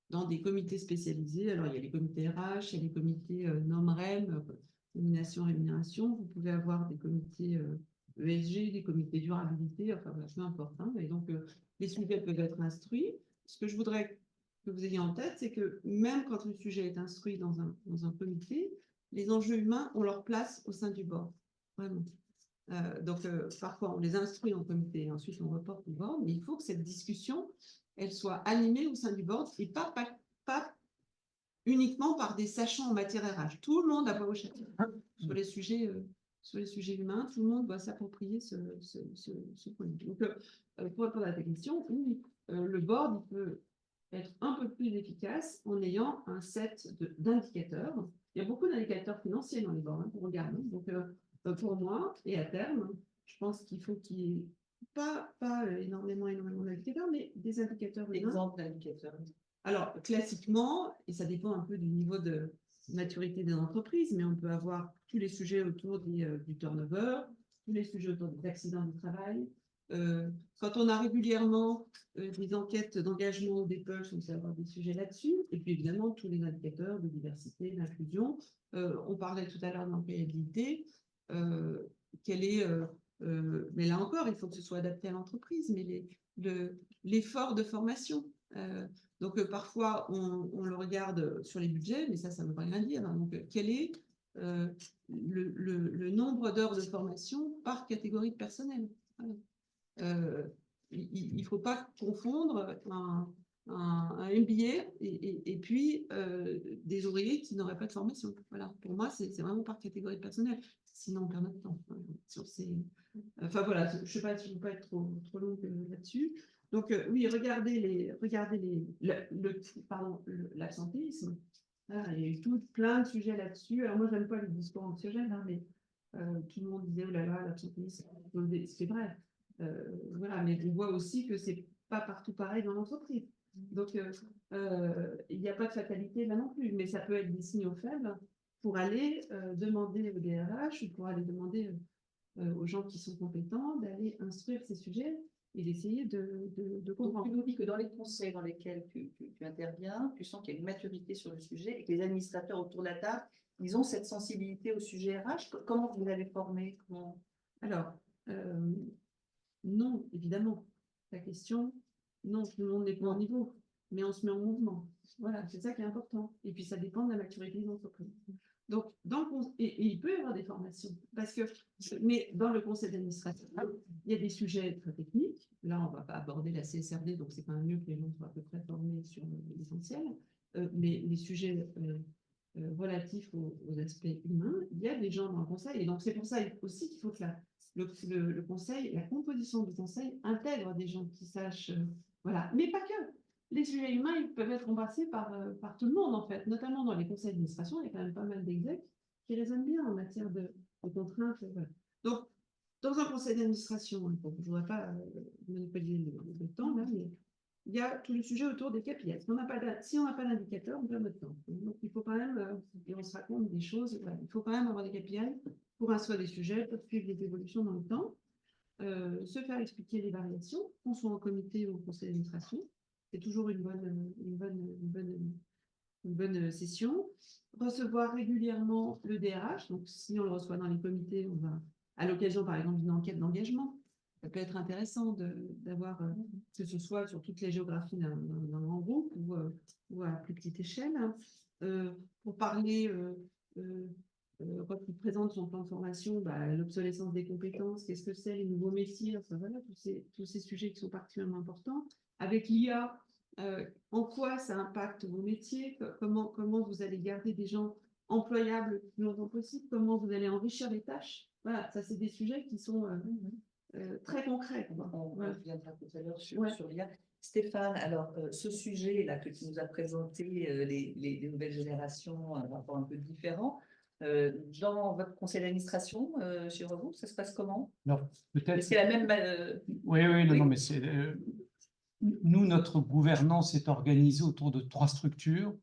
dans des comités spécialisés. Alors, il y a les comités RH, il y a les comités NOM-REM, nomination, rémunération. Vous pouvez avoir des comités ESG, des comités durabilité, enfin, voilà, peu importe. Et donc, les sujets peuvent être instruits. Ce que je voudrais que vous ayez en tête, c'est que même quand le sujet est instruit dans un comité, les enjeux humains ont leur place au sein du board. Vraiment. Donc, parfois, on les instruit en comité et ensuite on reporte au board, mais il faut que cette discussion, elle soit animée au sein du board et pas uniquement par des sachants en matière RH. Tout le monde a voix au chapitre sur les sujets humains, tout le monde doit s'approprier ce point de vue. Donc, pour répondre à ta question, oui, le board peut être un peu plus efficace en ayant un set d'indicateurs. Il y a beaucoup d'indicateurs financiers dans les boards, pour regarder. Donc, pour moi, et à terme, je pense qu'il faut qu'il y ait pas énormément d'indicateurs, mais des indicateurs. Exemple d'indicateurs. Alors, classiquement, et ça dépend un peu du niveau de maturité des entreprises, mais on peut avoir tous les sujets autour du turnover, tous les sujets autour des accidents du travail. Quand on a régulièrement des enquêtes d'engagement ou des pulses, on peut avoir des sujets là-dessus. Et puis évidemment, tous les indicateurs de diversité, d'inclusion. On parlait tout à l'heure d'employabilité. Mais là encore, il faut que ce soit adapté à l'entreprise, mais l'effort de formation. Donc, parfois, on le regarde sur les budgets, mais ça ne veut rien dire. Donc, quel est le nombre d'heures de formation par catégorie de personnel? Voilà. Il ne faut pas confondre un MBA et puis des ouvriers qui n'auraient pas de formation. Voilà, pour moi, c'est vraiment par catégorie personnelle. Sinon, on perd notre temps. Enfin voilà, je ne sais pas si je ne veux pas être trop longue là-dessus. Donc oui, regardez l'absentéisme. Voilà, il y a eu plein de sujets là-dessus. Alors moi, j'aime pas les discours anxiogènes, hein, mais tout le monde disait, oh là là, l'absentéisme, c'est vrai. Voilà, mais on voit aussi que c'est pas partout pareil dans l'entreprise. Donc, il n'y a pas de fatalité là non plus, mais ça peut être des signaux faibles pour aller demander au DRH ou pour aller demander aux gens qui sont compétents d'aller instruire ces sujets et d'essayer de comprendre. Donc, tu nous dis que dans les conseils dans lesquels tu interviens, tu sens qu'il y a une maturité sur le sujet et que les administrateurs autour de la table, ils ont cette sensibilité au sujet RH. Comment vous l'avez formé? Alors, non, évidemment. La question, non, tout le monde n'est pas au niveau, mais on se met en mouvement. Voilà, c'est ça qui est important. Et puis, ça dépend de la maturité des entreprises. Donc, et il peut y avoir des formations, mais dans le conseil d'administration, il y a des sujets très techniques. Là, on ne va pas aborder la CSRD, donc c'est quand même mieux que les gens soient à peu près formés sur l'essentiel. Mais les sujets relatifs aux aspects humains, il y a des gens dans le conseil. Et donc, c'est pour ça aussi qu'il faut que le conseil, la composition du conseil intègre des gens qui sachent, voilà, mais pas que. Les sujets humains, ils peuvent être embrassés par tout le monde, en fait, notamment dans les conseils d'administration. Il y a quand même pas mal d'execs qui raisonnent bien en matière de contraintes. Voilà. Donc, dans un conseil d'administration, je ne voudrais pas monopoliser le temps, là, mais il y a tout le sujet autour des KPI. Si on n'a pas d'indicateur, on perd notre temps. Donc, il faut quand même, et on se raconte des choses, voilà, il faut quand même avoir des KPI pour instruire des sujets, pour suivre les évolutions dans le temps, se faire expliquer les variations, qu'on soit en comité ou au conseil d'administration. C'est toujours une bonne session. Recevoir régulièrement le DRH. Donc, si on le reçoit dans les comités, on va, à l'occasion, par exemple, d'une enquête d'engagement, ça peut être intéressant d'avoir, que ce soit sur toutes les géographies d'un grand groupe ou à plus petite échelle, pour parler, quand il présente son plan de formation, l'obsolescence des compétences, qu'est-ce que c'est, les nouveaux métiers, enfin, voilà, tous ces sujets qui sont particulièrement importants. Avec l'IA, en quoi ça impacte vos métiers, comment vous allez garder des gens employables le plus longtemps possible, comment vous allez enrichir les tâches. Voilà, ça c'est des sujets qui sont très concrets. On reviendra tout à l'heure sur l'IA. Stéphane, alors ce sujet-là que tu nous as présenté, les nouvelles générations, un rapport un peu différent, dans votre conseil d'administration, chez Revoux, ça se passe comment? Peut-être. C'est la même. Oui, non, mais c'est. Nous, notre gouvernance est organisée autour de 3 structures.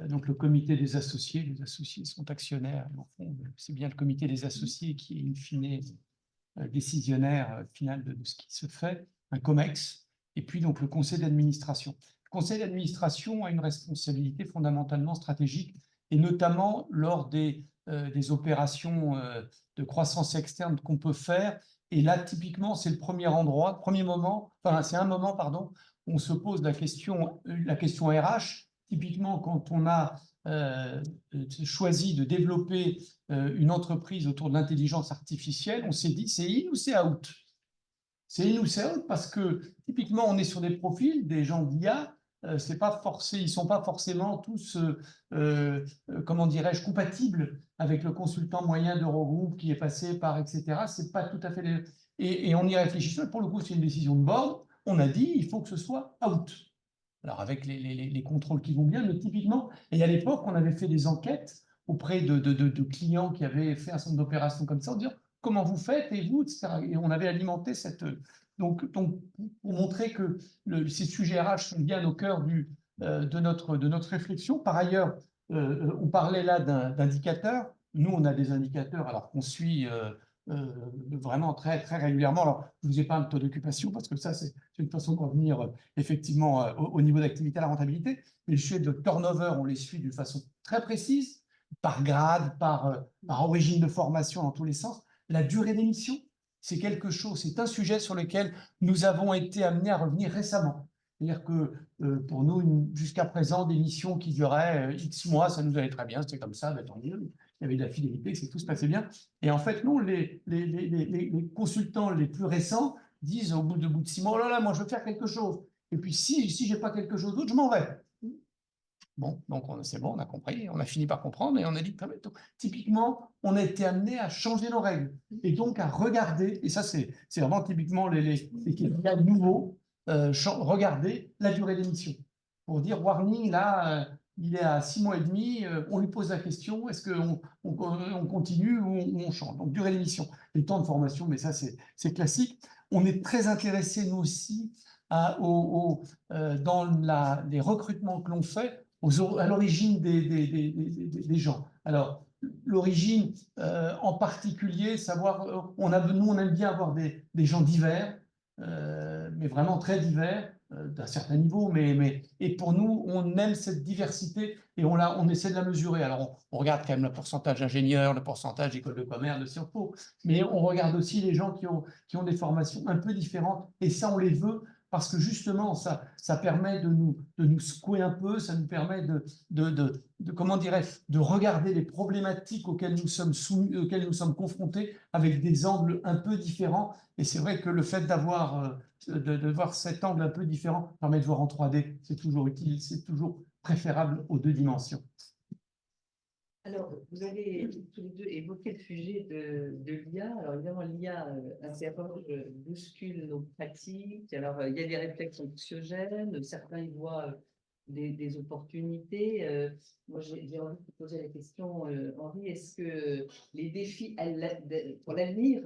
Donc, le comité des associés, les associés sont actionnaires. Au fond, c'est bien le comité des associés qui est, in fine, décisionnaire final de ce qui se fait, un COMEX, et puis donc le conseil d'administration. Le conseil d'administration a une responsabilité fondamentalement stratégique, et notamment lors des opérations de croissance externe qu'on peut faire. Et là, typiquement, c'est le premier moment, c'est un moment, pardon, où on se pose la question RH. Typiquement, quand on a choisi de développer une entreprise autour de l'intelligence artificielle, on s'est dit, c'est in ou c'est out? C'est in ou c'est out parce que, typiquement, on est sur des profils, des gens d'IA, c'est pas forcé, ils ne sont pas forcément tous, comment dirais-je, compatibles avec le consultant moyen d'Eurogroupe qui est passé par, etc. C'est pas tout à fait les... Et on y réfléchit. Pour le coup, c'est une décision de board. On a dit, il faut que ce soit out. Alors, avec les contrôles qui vont bien, mais typiquement, et à l'époque, on avait fait des enquêtes auprès de clients qui avaient fait un certain nombre d'opérations comme ça, en disant comment vous faites et vous, etc. Et on avait alimenté cette... Donc pour montrer que ces sujets RH sont bien au cœur de notre réflexion. Par ailleurs, on parlait là d'indicateurs. Nous, on a des indicateurs alors qu'on suit vraiment très, très régulièrement. Alors, je ne vous ai pas un taux d'occupation parce que ça, c'est une façon de revenir effectivement au niveau d'activité à la rentabilité. Mais le sujet de turnover, on les suit d'une façon très précise, par grade, par origine de formation dans tous les sens. La durée d'émission, c'est quelque chose, c'est un sujet sur lequel nous avons été amenés à revenir récemment. C'est-à-dire que pour nous, jusqu'à présent, des missions qui duraient X mois, ça nous allait très bien, c'était comme ça, tant mieux. Il y avait de la fidélité, c'est que tout se passait bien. Et en fait, non, les consultants les plus récents disent au bout de 6 mois, oh là là, moi je veux faire quelque chose. Et puis, si je n'ai pas quelque chose d'autre, je m'en vais. Bon, donc c'est bon, on a compris, on a fini par comprendre et on a dit très bien. Typiquement, on a été amené à changer nos règles et donc à regarder, et ça c'est vraiment typiquement les cas nouveaux, regarder la durée d'émission pour dire warning, là, il est à 6 mois et demi, on lui pose la question, est-ce qu'on continue ou on change? Donc durée d'émission, les temps de formation, mais ça c'est classique. On est très intéressé nous aussi dans les recrutements que l'on fait, à l'origine des gens. Alors, l'origine en particulier, savoir, nous on aime bien avoir des gens divers, mais vraiment très divers, d'un certain niveau, et pour nous, on aime cette diversité et on essaie de la mesurer. Alors, on regarde quand même le pourcentage d'ingénieurs, le pourcentage d'écoles de commerce, de Sciences Po, mais on regarde aussi les gens qui ont des formations un peu différentes, et ça, on les veut parce que justement, ça permet de nous secouer un peu, ça nous permet comment dirais-je, de regarder les problématiques auxquelles nous sommes confrontés avec des angles un peu différents. Et c'est vrai que le fait d'avoir de voir cet angle un peu différent permet de voir en 3D, c'est toujours utile, c'est toujours préférable aux 2 dimensions. Alors, vous avez tous les deux évoqué le sujet de l'IA. Alors, évidemment, l'IA interroge, bouscule nos pratiques. Alors, il y a des réflexes anxiogènes. Certains y voient des opportunités. Moi, j'ai envie de vous poser la question, Henri, est-ce que les défis pour l'avenir,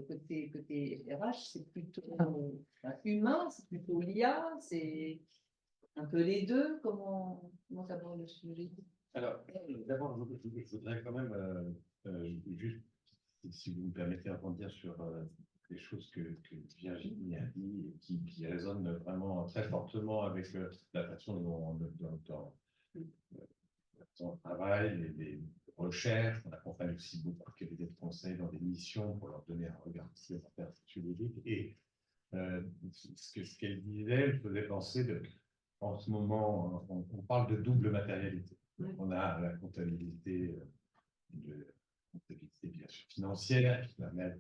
côté RH, c'est plutôt humain, c'est plutôt l'IA, c'est un peu les deux? Comment ça va le sujet? Alors, d'abord, je voudrais quand même, juste, si vous me permettez, rebondir sur les choses que Virginie a dit, qui résonnent vraiment très fortement avec la façon dont on travaille, les recherches. On accompagne aussi beaucoup de cabinets de conseil dans des missions pour leur donner un regard supplémentaire sur les livres. Et ce qu'elle disait, je faisais penser en ce moment, on parle de double matérialité. On a la comptabilité, bien sûr financière, qui permet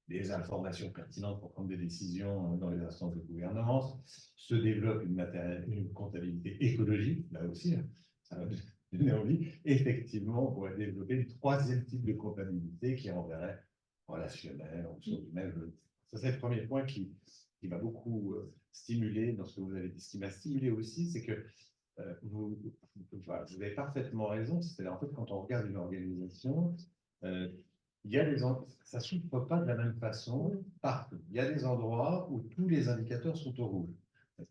des informations pertinentes pour prendre des décisions dans les instances de gouvernance. Se développe une comptabilité écologique, là aussi, ça va donner envie. Effectivement, on pourrait développer une 3e type de comptabilité qui renverrait relationnel, en ressources humaines. Ça, c'est le premier point qui m'a beaucoup stimulé dans ce que vous avez dit. Ce qui m'a stimulé aussi, c'est que vous avez parfaitement raison. C'est-à-dire, en fait, quand on regarde une organisation, ça ne souffre pas de la même façon partout. Il y a des endroits où tous les indicateurs sont au rouge.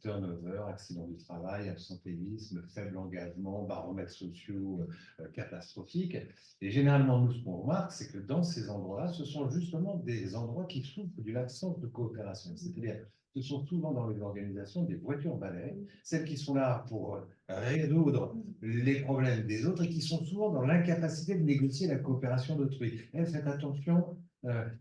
Turnover, accident du travail, absentéisme, faible engagement, baromètres sociaux catastrophiques. Et généralement, nous, ce qu'on remarque, c'est que dans ces endroits-là, ce sont justement des endroits qui souffrent d'une absence de coopération. C'est-à-dire, ce sont souvent dans les organisations des voitures balais, celles qui sont là pour résoudre les problèmes des autres et qui sont souvent dans l'incapacité de négocier la coopération d'autrui. Faites attention,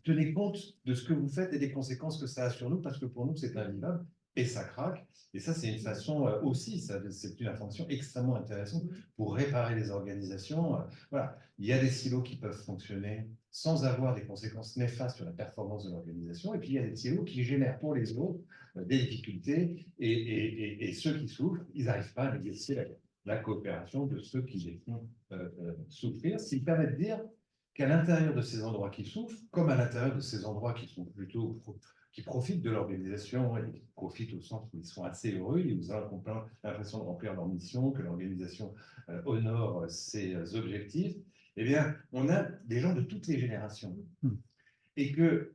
tenez compte de ce que vous faites et des conséquences que ça a sur nous, parce que pour nous, c'est invivable. Et ça craque. Et ça, c'est une façon aussi, c'est une information extrêmement intéressante pour réparer les organisations. Voilà. Il y a des silos qui peuvent fonctionner sans avoir des conséquences néfastes sur la performance de l'organisation. Et puis, il y a des silos qui génèrent pour les autres des difficultés. Et ceux qui souffrent, ils n'arrivent pas à négocier la coopération de ceux qui les font souffrir. Ce qui permet de dire qu'à l'intérieur de ces endroits qui souffrent, comme à l'intérieur de ces endroits qui sont plutôt qui profitent de l'organisation et qui profitent au sens où ils sont assez heureux, ils ont l'impression de remplir leur mission, que l'organisation honore ses objectifs, eh bien, on a des gens de toutes les générations. Et que,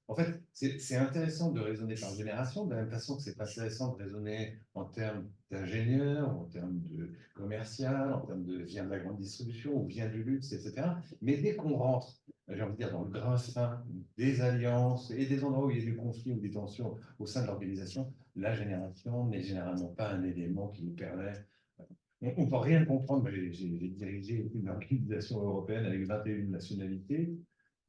en fait, c'est intéressant de raisonner par génération, de la même façon que c'est pas intéressant de raisonner en termes d'ingénieurs, en termes de commercial, en termes de vient de la grande distribution ou vient du luxe, etc. Mais dès qu'on rentre, j'ai envie de dire, dans le grain fin des alliances et des endroits où il y a du conflit ou des tensions au sein de l'organisation, la génération n'est généralement pas un élément qui nous permet. On ne peut rien comprendre. J'ai dirigé une organisation européenne avec 21 nationalités.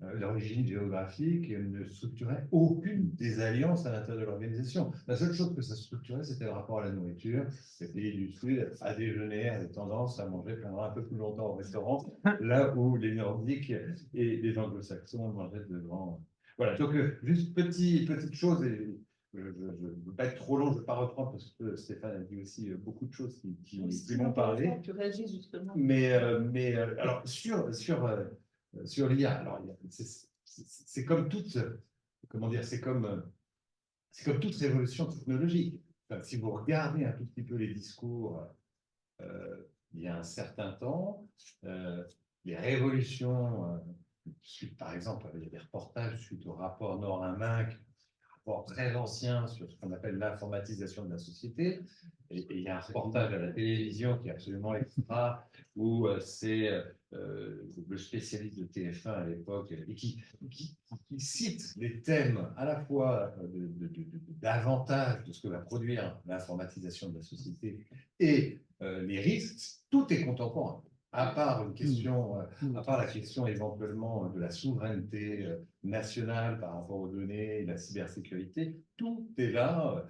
L'origine géographique ne structurait aucune des alliances à l'intérieur de l'organisation. La seule chose que ça structurait, c'était le rapport à la nourriture. Les pays du Sud, à déjeuner, avaient tendance à manger pendant un peu plus longtemps au restaurant, là où les Nordiques et les Anglo-Saxons mangeaient devant. Voilà, donc juste petite chose, et je ne veux pas être trop long, je ne veux pas reprendre parce que Stéphane a dit aussi beaucoup de choses qui Oui, m'ont parlé. Tu réagis justement. Mais alors, sur l'IA, alors, c'est comme toute, comment dire, c'est comme toute révolution technologique. Enfin, si vous regardez un tout petit peu les discours il y a un certain temps, les révolutions, suite, par exemple, il y a des reportages suite au rapport Norin-Minck, rapport très ancien sur ce qu'on appelle l'informatisation de la société. Et il y a un reportage à la télévision qui est absolument extra, où c'est le spécialiste de TF1 à l'époque, et qui cite les thèmes à la fois d'avantages de ce que va produire l'informatisation de la société et les risques. Tout est contemporain. À part une question, à part la question éventuellement de la souveraineté nationale par rapport aux données et la cybersécurité, tout est là,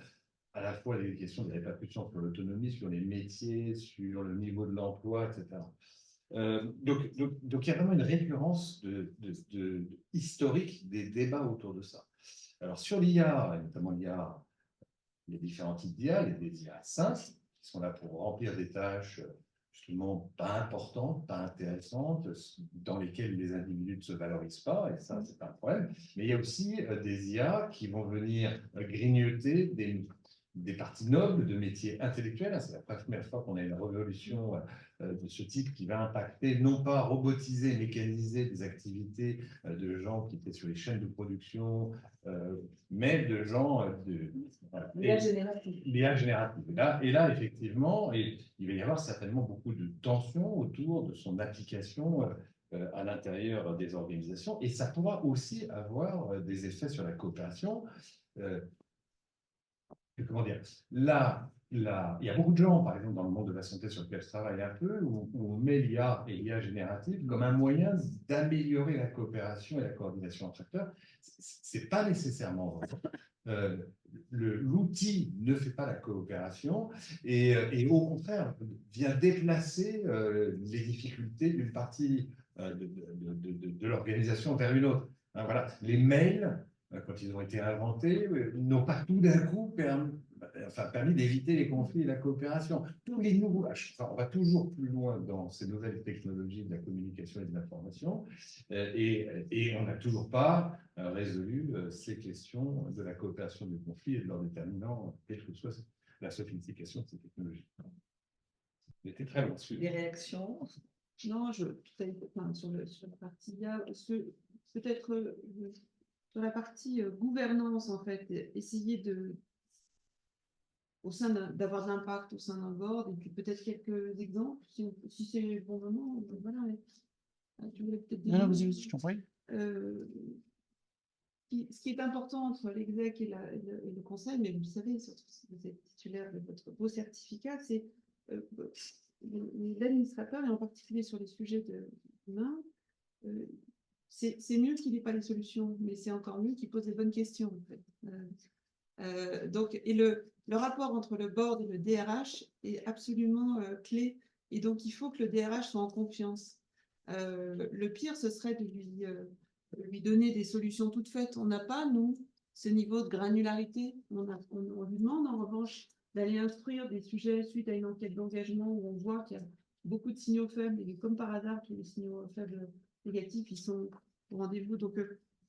à la fois les questions des répercussions sur l'autonomie, sur les métiers, sur le niveau de l'emploi, etc. Donc, il y a vraiment une récurrence historique des débats autour de ça. Alors, sur l'IA, notamment l'IA, il y a différents types d'IA. Il y a des IA simples, qui sont là pour remplir des tâches justement pas importantes, pas intéressantes, dans lesquelles les individus ne se valorisent pas, et ça, c'est pas un problème. Mais il y a aussi des IA qui vont venir grignoter des parties nobles de métiers intellectuels. C'est la première fois qu'on a une révolution de ce type qui va impacter, non pas robotiser, mécaniser des activités de gens qui étaient sur les chaînes de production, mais de gens L'IA générative. L'IA générative. Et là, effectivement, il va y avoir certainement beaucoup de tensions autour de son application à l'intérieur des organisations, et ça pourra aussi avoir des effets sur la coopération. Comment dire, là, il y a beaucoup de gens, par exemple, dans le monde de la santé sur lequel je travaille un peu, où on met l'IA et l'IA générative comme un moyen d'améliorer la coopération et la coordination entre acteurs. Ce n'est pas nécessairement vrai. L'outil ne fait pas la coopération et au contraire vient déplacer les difficultés d'une partie de l'organisation vers une autre. Hein, voilà. Les mails, quand ils ont été inventés, n'ont pas tout d'un coup permis d'éviter les conflits et la coopération. Tous les nouveaux, on va toujours plus loin dans ces nouvelles technologies de la communication et de l'information, et on n'a toujours pas résolu ces questions de la coopération du conflit et de leur déterminant, quelle que soit la sophistication de ces technologies. J'étais très loin dessus. Des réactions? Non, enfin, sur la partie IA, peut-être sur la partie gouvernance, en fait, essayer d'avoir de l'impact au sein d'un board, et puis peut-être quelques exemples, si c'est le bon moment. Voilà. Tu voulais peut-être dire. Non, vas-y, je t'en prie. Ce qui est important entre l'exec et le conseil, mais vous savez, surtout si vous êtes titulaire de votre beau certificat, c'est l'administrateur, et en particulier sur les sujets humains, c'est mieux qu'il n'ait pas les solutions, mais c'est encore mieux qu'il pose les bonnes questions. En fait. Donc, et le rapport entre le board et le DRH est absolument clé, et donc il faut que le DRH soit en confiance. Le pire, ce serait de lui donner des solutions toutes faites. On n'a pas, nous, ce niveau de granularité. On lui demande, en revanche, d'aller instruire des sujets suite à une enquête d'engagement où on voit qu'il y a beaucoup de signaux faibles, et comme par hasard, tous les signaux faibles négatifs, ils sont au rendez-vous. Donc,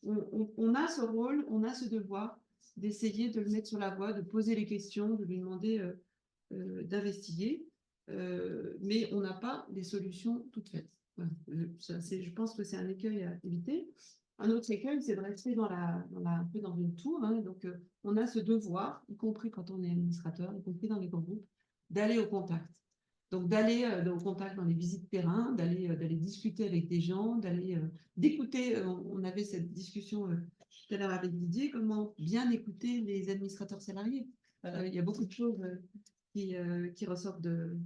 on a ce rôle, on a ce devoir d'essayer de le mettre sur la voie, de poser les questions, de lui demander d'investiguer, mais on n'a pas des solutions toutes faites. Voilà. Je pense que c'est un écueil à éviter. Un autre écueil, c'est de rester un peu dans une tour. Hein. Donc, on a ce devoir, y compris quand on est administrateur, y compris dans les grands groupes, d'aller au contact. Donc, d'aller au contact dans les visites terrain, d'aller discuter avec des gens, d'écouter. On avait cette discussion tout à l'heure avec Didier, comment bien écouter les administrateurs salariés. Il y a beaucoup de choses qui ressortent de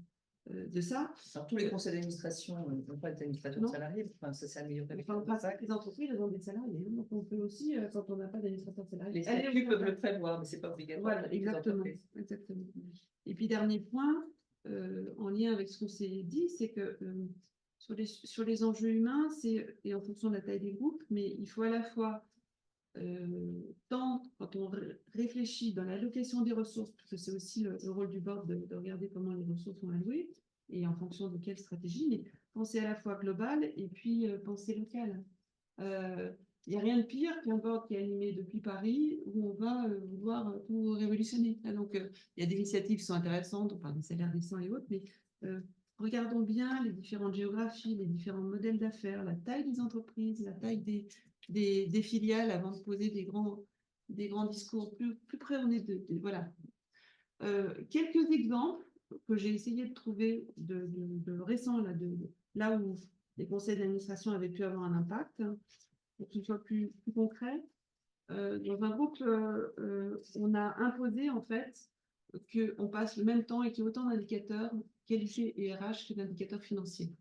ça. Alors, tous les conseils d'administration n'ont pas d'administrateurs salariés. Enfin, ça s'est amélioré. Enfin, les entreprises, elles ont des salariés. Donc, on peut aussi, quand on n'a pas d'administrateurs salariés. Les statuts peuvent le prévoir, mais ce n'est pas obligatoire. Voilà, exactement. Et puis, dernier point, en lien avec ce qu'on s'est dit, c'est que sur les enjeux humains, et en fonction de la taille des groupes, mais il faut à la fois, tant quand quand on réfléchit dans l'allocation des ressources, parce que c'est aussi le rôle du board de regarder comment les ressources sont allouées et en fonction de quelle stratégie, mais penser à la fois global et puis penser local. Il n'y a rien de pire qu'un board qui est animé depuis Paris où on va vouloir tout révolutionner. Donc, il y a des initiatives qui sont intéressantes, on parle des salaires décents et autres, mais regardons bien les différentes géographies, les différents modèles d'affaires, la taille des entreprises, la taille des filiales avant de poser des grands discours. Plus près on est voilà. Quelques exemples que j'ai essayé de trouver de récents, là où les conseils d'administration avaient pu avoir un impact, pour que ce soit plus concret. Dans un groupe, on a imposé en fait qu'on passe le même temps et qu'il y ait autant d'indicateurs qualité et RH que d'indicateurs financiers.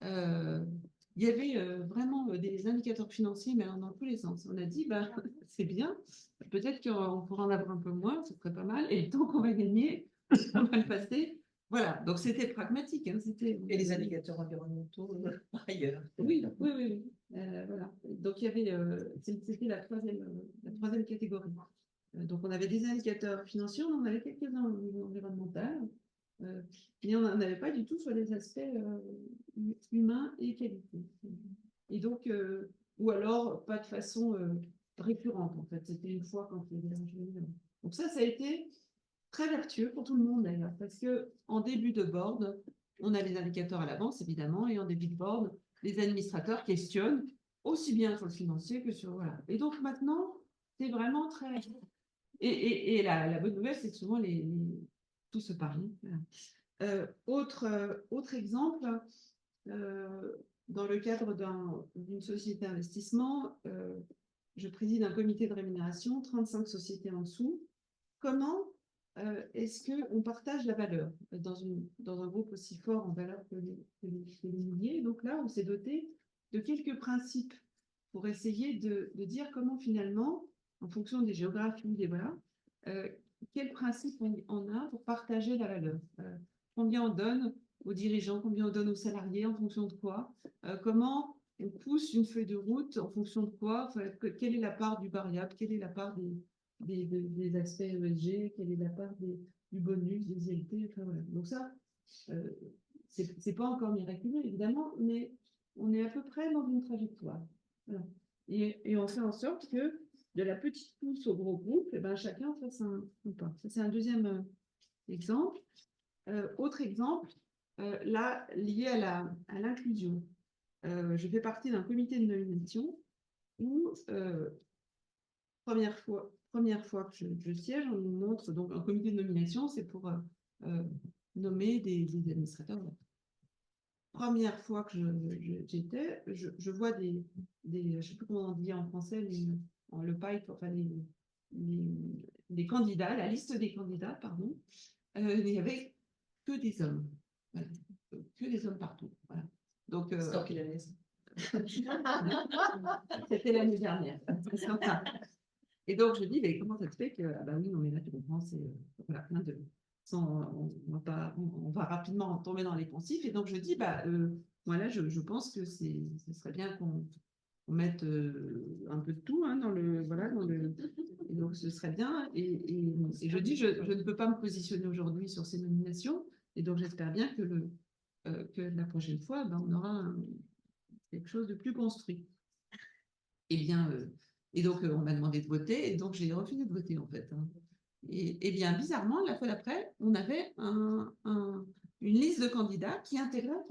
Il y avait vraiment des indicateurs financiers, mais dans tous les sens. On a dit, bah, c'est bien, peut-être qu'on pourra en avoir un peu moins, ce serait pas mal, et le temps qu'on va gagner, on va le passer. Voilà, donc c'était pragmatique. Hein, et les indicateurs environnementaux, par ailleurs. Oui. Voilà. Donc il y avait, c'était la troisième catégorie. Donc on avait des indicateurs financiers, on en avait quelques-uns au niveau environnemental, mais on n'en avait pas du tout sur les aspects humains et qualité. Et donc, ou alors pas de façon récurrente en fait, c'était une fois quand il y avait un. Donc ça a été très vertueux pour tout le monde d'ailleurs, parce que en début de board, on a les indicateurs à l'avance évidemment, et en début de board, les administrateurs questionnent aussi bien sur le financier que sur voilà. Et donc maintenant, c'est vraiment très. Et la bonne nouvelle, c'est que souvent tout se parle. Voilà. Autre exemple, dans le cadre d'une société d'investissement, je préside un comité de rémunération, 35 sociétés en dessous. Comment est-ce qu'on partage la valeur dans un groupe aussi fort en valeur que l'immobilier? Donc là, on s'est doté de quelques principes pour essayer de dire comment finalement, en fonction des géographies, voilà, quels principes on a pour partager la valeur. Combien on donne aux dirigeants, combien on donne aux salariés, en fonction de quoi, comment on pousse une feuille de route, en fonction de quoi, enfin, quelle est la part du variable, quelle est la part des aspects ESG, quelle est la part du bonus, des ILT, enfin voilà. Donc ça, c'est pas encore miraculeux, évidemment, mais on est à peu près dans une trajectoire. Voilà. Et on fait en sorte que de la petite pousse au gros groupe, eh ben, chacun fasse un pas. Ça, c'est un deuxième exemple. Autre exemple, là, lié à l'inclusion. Je fais partie d'un comité de nomination où, première fois que je siège, on nous montre donc un comité de nomination, c'est pour nommer des administrateurs. Première fois que j'étais, je vois je ne sais plus comment on dit en français, le pipe, enfin les candidats, la liste des candidats, pardon, il n'y avait que des hommes. Voilà. Que des hommes partout. Voilà. Donc, c'est en quelle année? C'était l'année dernière. Et donc, je dis, mais comment ça se fait que, ah bah oui, non, mais là, tu comprends, c'est voilà, plein de. On va rapidement tomber dans les poncifs. Et donc, je dis, bah, voilà, je pense que ce serait bien qu'on mette un peu de tout hein, dans le. Et donc, ce serait bien. Et je dis, je ne peux pas me positionner aujourd'hui sur ces nominations. Et donc, j'espère bien que la prochaine fois, ben, on aura quelque chose de plus construit. Eh bien, et donc, on m'a demandé de voter, et donc j'ai refusé de voter, en fait. Hein. Et bien, bizarrement, la fois d'après, on avait une liste de candidats qui intégrait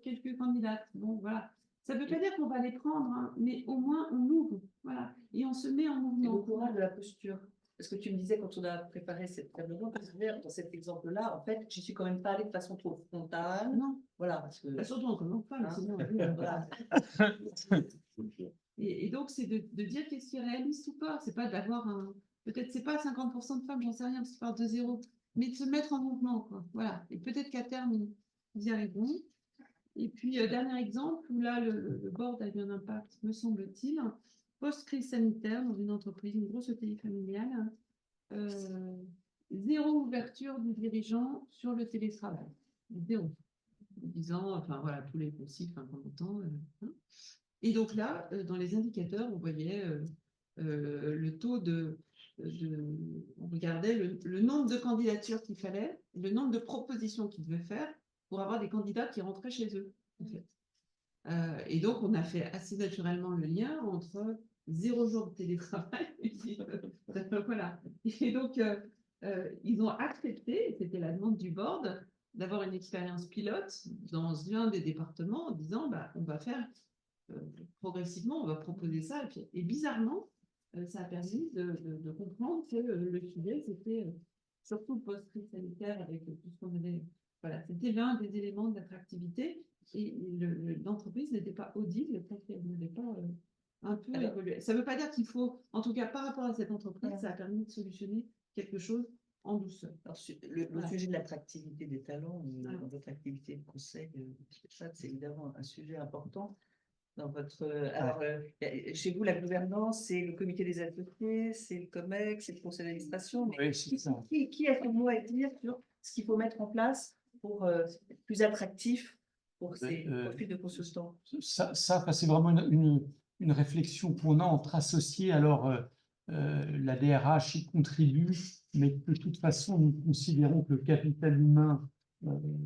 quelques candidates. Bon, voilà. Ça ne veut pas dire qu'on va les prendre, hein, mais au moins, on ouvre. Voilà. Et on se met en mouvement. Et le courage de la posture. Parce que tu me disais, quand on a préparé cette table ronde, dans cet exemple-là, en fait, je ne suis quand même pas allée de façon trop frontale. Non. Voilà. Parce que... Bah, surtout en commence pas, sinon, voilà. Et donc, c'est de dire qu'est-ce qui est réaliste ou pas. C'est pas d'avoir un. Peut-être c'est pas 50% de femmes, j'en sais rien, parce qu'ils partent de zéro. Mais de se mettre en mouvement, quoi. Voilà. Et peut-être qu'à terme, ils y arriveront. Et puis, dernier exemple, où là, le board a eu un impact, me semble-t-il, post-crise sanitaire dans une entreprise, une grosse ETI familiale, zéro ouverture du dirigeant sur le télétravail. Zéro. En disant, enfin voilà, tous les poncifs qu'on entend. Et donc là, dans les indicateurs, on voyait le taux on regardait le nombre de candidatures qu'il fallait, le nombre de propositions qu'ils devaient faire pour avoir des candidats qui rentraient chez eux, en fait. Et donc, on a fait assez naturellement le lien entre 0 jour de télétravail et puis, voilà. Et donc, ils ont accepté, c'était la demande du board, d'avoir une expérience pilote dans un des départements en disant, bah, on va faire progressivement, on va proposer ça. Et bizarrement, ça a permis de comprendre que le sujet, c'était surtout post-crise sanitaire avec tout ce qu'on avait. Voilà, c'était l'un des éléments d'attractivité et l'entreprise n'était pas audible parce qu'elle n'avait pas un peu évolué. Ça ne veut pas dire qu'il faut, en tout cas par rapport à cette entreprise, ça a permis de solutionner quelque chose en douceur. Alors, le sujet de l'attractivité des talents dans votre activité de conseil, ça, c'est évidemment un sujet important. Dans votre, alors, chez vous, la gouvernance, c'est le comité des associés, c'est le COMEX, c'est le conseil d'administration. Mais Oui, c'est ça. qui a son mot à dire sur ce qu'il faut mettre en place pour être plus attractif pour ces profils de consultants? Ça, c'est vraiment une réflexion qu'on a entre associés. Alors, la DRH y contribue, mais de toute façon, nous considérons que le capital humain,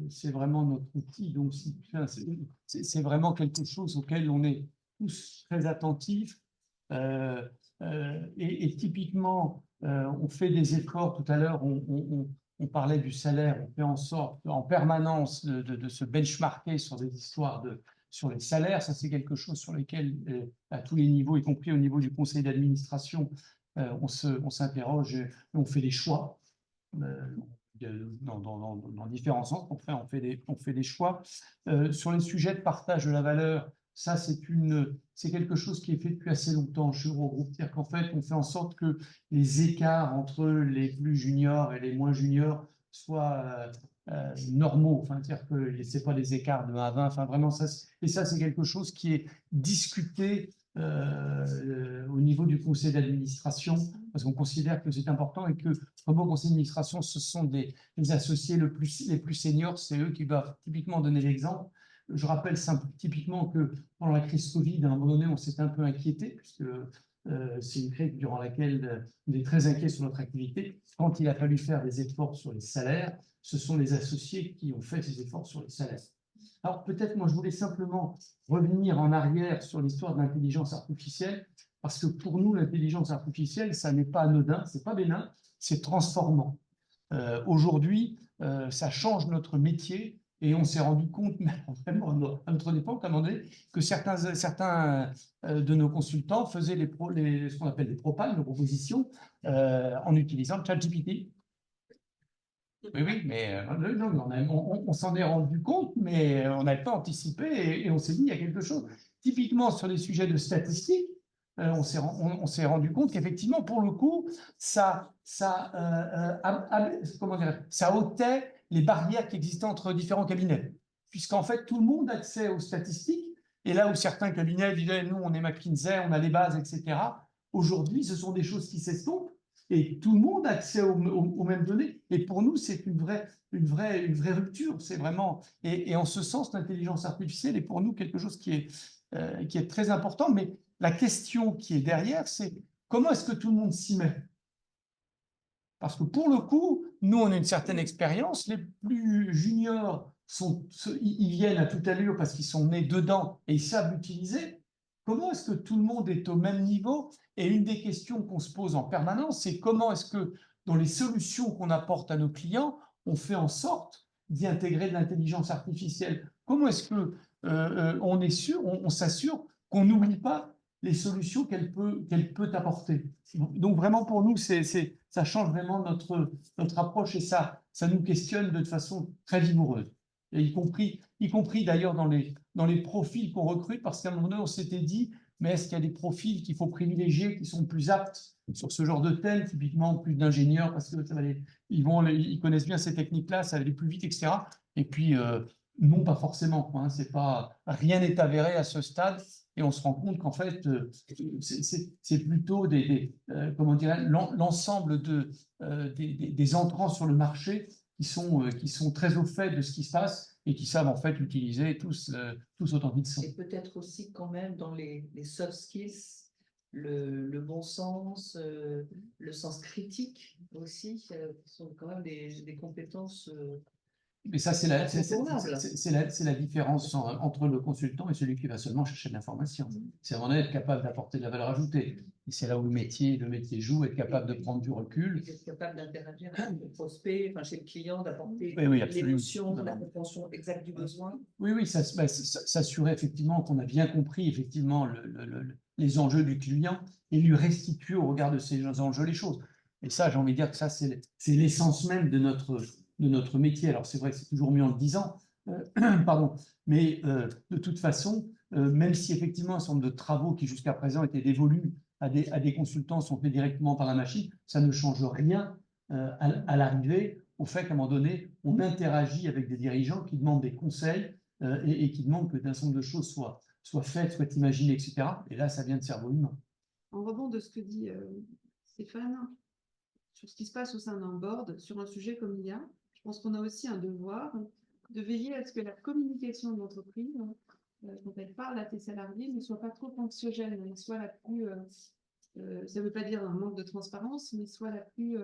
c'est vraiment notre outil. Donc, c'est vraiment quelque chose auquel on est tous très attentifs. Et typiquement, on fait des efforts. Tout à l'heure, on parlait du salaire. On fait en sorte en permanence de se benchmarker sur des histoires sur les salaires. Ça, c'est quelque chose sur lequel, à tous les niveaux, y compris au niveau du conseil d'administration, on s'interroge, on fait des choix. Dans différents sens, on fait des choix. Sur les sujets de partage de la valeur, ça, c'est quelque chose qui est fait depuis assez longtemps chez Eurogroupe. C'est-à-dire qu'en fait, on fait en sorte que les écarts entre les plus juniors et les moins juniors soient normaux. Enfin, c'est-à-dire que ce n'est pas des écarts de 1 à 20. Enfin, vraiment, et ça, c'est quelque chose qui est discuté au niveau du conseil d'administration, parce qu'on considère que c'est important et que, comme au conseil d'administration, ce sont les associés les plus seniors, c'est eux qui doivent typiquement donner l'exemple. Je rappelle typiquement que pendant la crise Covid, à un moment donné, on s'est un peu inquiété, puisque c'est une crise durant laquelle on est très inquiet sur notre activité. Quand il a fallu faire des efforts sur les salaires, ce sont les associés qui ont fait ces efforts sur les salaires. Alors peut-être, moi, je voulais simplement revenir en arrière sur l'histoire de l'intelligence artificielle, parce que pour nous, l'intelligence artificielle, ça n'est pas anodin, c'est pas bénin, c'est transformant. Aujourd'hui, ça change notre métier et on s'est rendu compte, vraiment à notre époque, à un moment donné, que certains de nos consultants faisaient ce qu'on appelle des propales, nos propositions, en utilisant ChatGPT. Oui, mais on s'en est rendu compte, mais on n'avait pas anticipé et on s'est dit il y a quelque chose. Typiquement sur les sujets de statistiques, on s'est rendu compte qu'effectivement, pour le coup, ça ôtait les barrières qui existaient entre différents cabinets, puisqu'en fait, tout le monde a accès aux statistiques. Et là où certains cabinets disaient, nous, on est McKinsey, on a les bases, etc. Aujourd'hui, ce sont des choses qui s'estompent. Et tout le monde a accès aux mêmes données. Et pour nous, c'est une vraie rupture. C'est vraiment. Et en ce sens, l'intelligence artificielle est pour nous quelque chose qui est très important. Mais la question qui est derrière, c'est comment est-ce que tout le monde s'y met? Parce que pour le coup, nous, on a une certaine expérience. Les plus juniors, ils viennent à toute allure parce qu'ils sont nés dedans et ils savent l'utiliser. Comment est-ce que tout le monde est au même niveau? Et une des questions qu'on se pose en permanence, c'est comment est-ce que dans les solutions qu'on apporte à nos clients, on fait en sorte d'y intégrer de l'intelligence artificielle? Comment est-ce que on s'assure qu'on n'oublie pas les solutions qu'elle peut apporter? Donc vraiment pour nous, ça change vraiment notre approche et ça nous questionne de façon très vigoureuse. Et y compris d'ailleurs dans les profils qu'on recrute, parce qu'à un moment donné, on s'était dit, mais est-ce qu'il y a des profils qu'il faut privilégier, qui sont plus aptes sur ce genre de thème, typiquement plus d'ingénieurs, parce que ils connaissent bien ces techniques-là, ça va aller plus vite, etc. Et puis, non, pas forcément. Hein, rien n'est avéré à ce stade, et on se rend compte qu'en fait, c'est plutôt l'ensemble des entrants sur le marché qui sont très au fait de ce qui se passe et qui savent en fait l'utiliser tous autant qu'ils sont. Et peut-être aussi quand même dans les soft skills, le bon sens, le sens critique aussi, qui sont quand même des compétences. Mais ça, c'est la différence entre le consultant et celui qui va seulement chercher de l'information. C'est vraiment être capable d'apporter de la valeur ajoutée. Et c'est là où le métier joue, être capable de prendre du recul. Être capable d'interagir avec le prospect, enfin, chez le client, d'apporter Oui, l'émotion, la compréhension exacte du besoin. Oui, s'assurer effectivement qu'on a bien compris effectivement les enjeux du client et lui restituer au regard de ces enjeux les choses. Et ça, j'ai envie de dire que ça, c'est l'essence même de notre métier. Alors, c'est vrai que c'est toujours mieux en le disant, pardon, mais de toute façon, même si effectivement un certain nombre de travaux qui jusqu'à présent étaient dévolus à des consultants sont faits directement par la machine, ça ne change rien à l'arrivée au fait qu'à un moment donné, on interagit avec des dirigeants qui demandent des conseils et qui demandent que d'un certain nombre de choses soient faites, soient imaginées, etc. Et là, ça vient de cerveau humain. En rebond de ce que dit Stéphane, sur ce qui se passe au sein d'un board, sur un sujet comme l'IA, je pense qu'on a aussi un devoir de veiller à ce que la communication de l'entreprise, quand elle parle à ses salariés, ne soit pas trop anxiogène, mais soit la plus, ça ne veut pas dire un manque de transparence, mais soit la plus,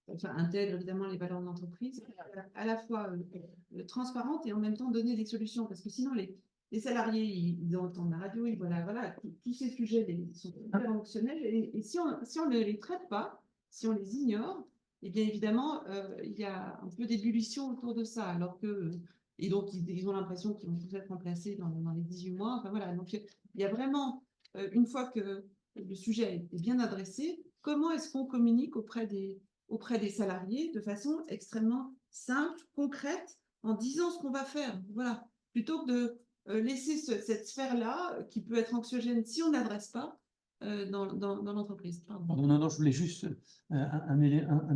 enfin, intègre évidemment les valeurs de l'entreprise, à la fois transparente et en même temps donner des solutions, parce que sinon les salariés, ils entendent la radio, ils voient voilà, tous ces sujets sont hyper émotionnels, et si on ne les traite pas, si on les ignore, et bien évidemment, il y a un peu d'ébullition autour de ça, alors que, et donc ils ont l'impression qu'ils vont tous être remplacés dans les 18 mois. Enfin voilà, donc il y a vraiment, une fois que le sujet est bien adressé, comment est-ce qu'on communique auprès des salariés de façon extrêmement simple, concrète, en disant ce qu'on va faire. Voilà, plutôt que de laisser cette sphère-là, qui peut être anxiogène si on n'adresse pas dans l'entreprise. Non, je voulais juste un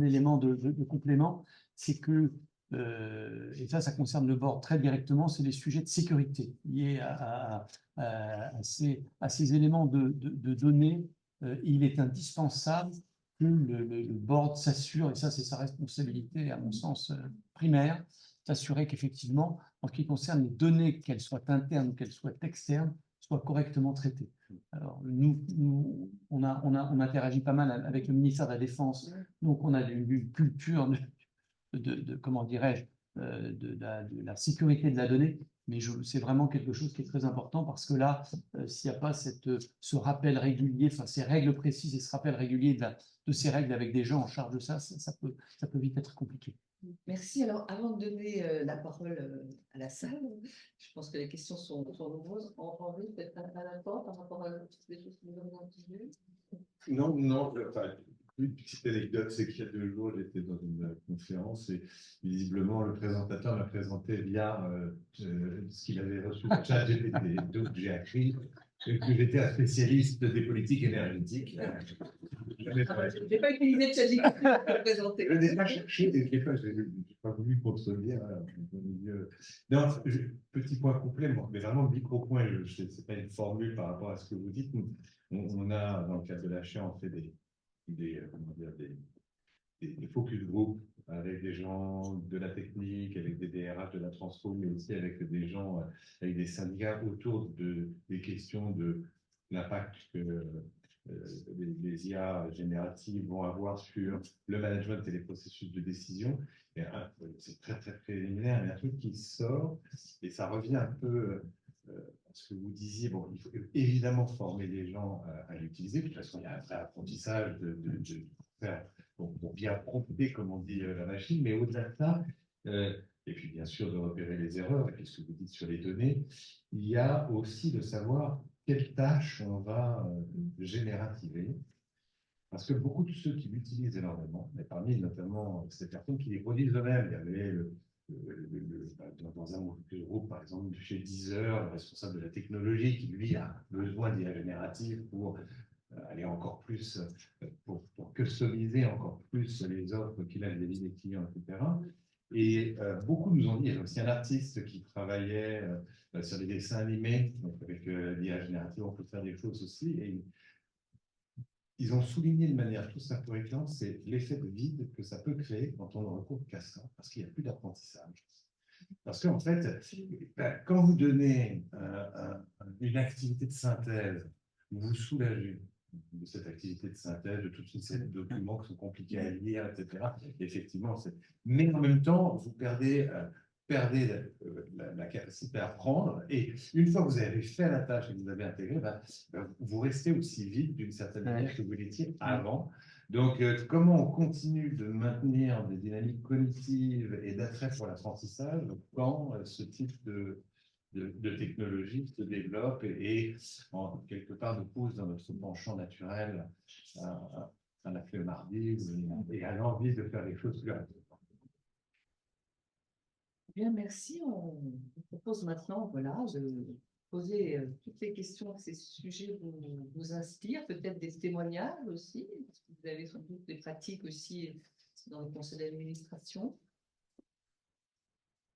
élément de complément, c'est que, et ça concerne le board très directement, c'est les sujets de sécurité liés à ces éléments de données. Il est indispensable que le board s'assure, et ça c'est sa responsabilité à mon sens primaire, s'assurer qu'effectivement, en ce qui concerne les données, qu'elles soient internes ou qu'elles soient externes, soient correctement traitées. Alors, on interagit pas mal avec le ministère de la Défense, donc on a une culture comment dirais-je, de la sécurité de la donnée, mais c'est vraiment quelque chose qui est très important parce que là, s'il n'y a pas ce rappel régulier, enfin ces règles précises et ce rappel régulier de ces règles avec des gens en charge de ça, ça peut vite être compliqué. Merci. Alors, avant de donner la parole à la salle, je pense que les questions sont nombreuses. Henri, peut-être un apport par rapport à toutes les choses que nous avons entendues? Non, enfin, une petite anecdote, c'est qu'il y a 2 jours, j'étais dans une conférence et visiblement le présentateur m'a présenté via ce qu'il avait reçu de ChatGPT. Donc j'ai appris que j'étais un spécialiste des politiques énergétiques. Je n'ai pas utilisé ChatGPT pour présenter. Je n'ai pas cherché et je n'ai pas voulu contredire. Non, petit point complément, mais vraiment micro-point, ce n'est pas une formule par rapport à ce que vous dites. On a, dans le cadre de l'achat, on fait des focus group avec des gens de la technique, avec des DRH de la transfo, mais aussi avec des gens, avec des syndicats autour des questions de l'impact que les IA génératives vont avoir sur le management et les processus de décision. C'est très, très préliminaire, mais un truc qui sort, et ça revient un peu à ce que vous disiez. Bon, il faut évidemment former les gens à l'utiliser. De toute façon, il y a un vrai apprentissage de faire pour bien prompter, comme on dit, la machine, mais au-delà de ça, et puis bien sûr de repérer les erreurs, qu'est-ce que vous dites sur les données, il y a aussi de savoir quelles tâches on va générativer. Parce que beaucoup de ceux qui l'utilisent énormément, mais parmi notamment ces personnes qui les produisent eux-mêmes, il y avait dans un groupe, par exemple, chez Deezer, le responsable de la technologie, qui lui a besoin d'IA générative pour aller encore plus, pour customiser encore plus les offres qu'il a vis-à-vis des clients, etc. Et beaucoup nous ont dit, il y a aussi un artiste qui travaillait sur les dessins animés, donc avec l'IA générative, on peut faire des choses aussi. Et ils ont souligné de manière tout simplement éclatante, c'est l'effet de vide que ça peut créer quand on ne recourt qu'à ça, parce qu'il n'y a plus d'apprentissage. Parce qu'en fait, quand vous donnez une activité de synthèse, vous vous soulagez, de cette activité de synthèse, de toute une série de documents qui sont compliqués à lire, etc. Effectivement, mais en même temps, vous perdez la capacité à apprendre. Et une fois que vous avez fait la tâche et que vous avez intégré, vous restez aussi vite d'une certaine manière que vous l'étiez avant. Donc, comment on continue de maintenir des dynamiques cognitives et d'attrait pour l'apprentissage quand ce type de technologie se développe et en quelque part nous pousse dans notre penchant naturel à la flemmardise et à l'envie de faire les choses plus rapidement. Bien, merci. On propose maintenant, voilà, de poser toutes les questions que ces sujets vous inspirent, peut-être des témoignages aussi, parce que vous avez sans doute des pratiques aussi dans le conseil d'administration.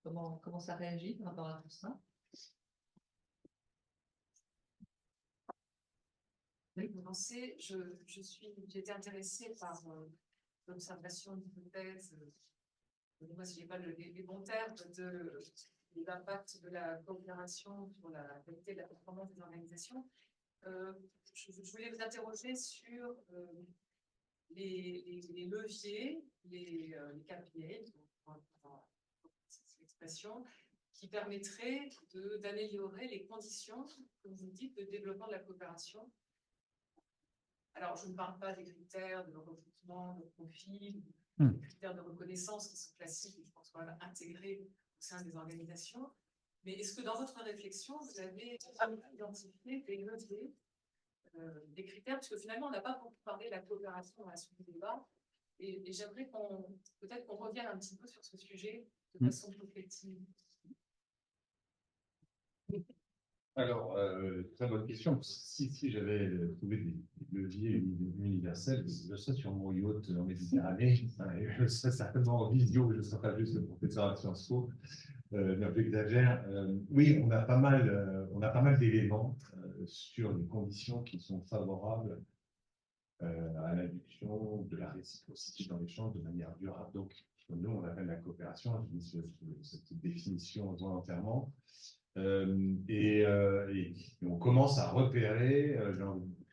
Comment ça réagit par rapport à tout ça? Oui, pour commencer, j'ai été intéressée par l'observation d'hypothèses, moi si je n'ai pas les bons termes, de l'impact de la coopération sur la qualité de la performance des organisations. Je voulais vous interroger sur les leviers, les KPI, cette expression, qui permettraient d'améliorer les conditions, comme vous dites, de développement de la coopération. Alors, je ne parle pas des critères de recrutement, de profil, des critères de reconnaissance qui sont classiques et je pense qu'on va intégrer au sein des organisations. Mais est-ce que dans votre réflexion, vous avez identifié des leviers, des critères, parce que finalement, on n'a pas beaucoup parlé de la coopération dans la suite du débat, et j'aimerais peut-être qu'on revienne un petit peu sur ce sujet de façon plus collective. Alors, très bonne question. Si j'avais trouvé des leviers universels, je serais sur mon yacht en Méditerranée, je serais certainement en visio, je ne serais pas juste le professeur à Sciences Po, mais j'exagère. Oui, on a pas mal d'éléments sur les conditions qui sont favorables à l'induction de la réciprocité dans l'échange de manière durable. Donc, nous, on appelle la coopération, je dis cette définition volontairement. Et on commence à repérer,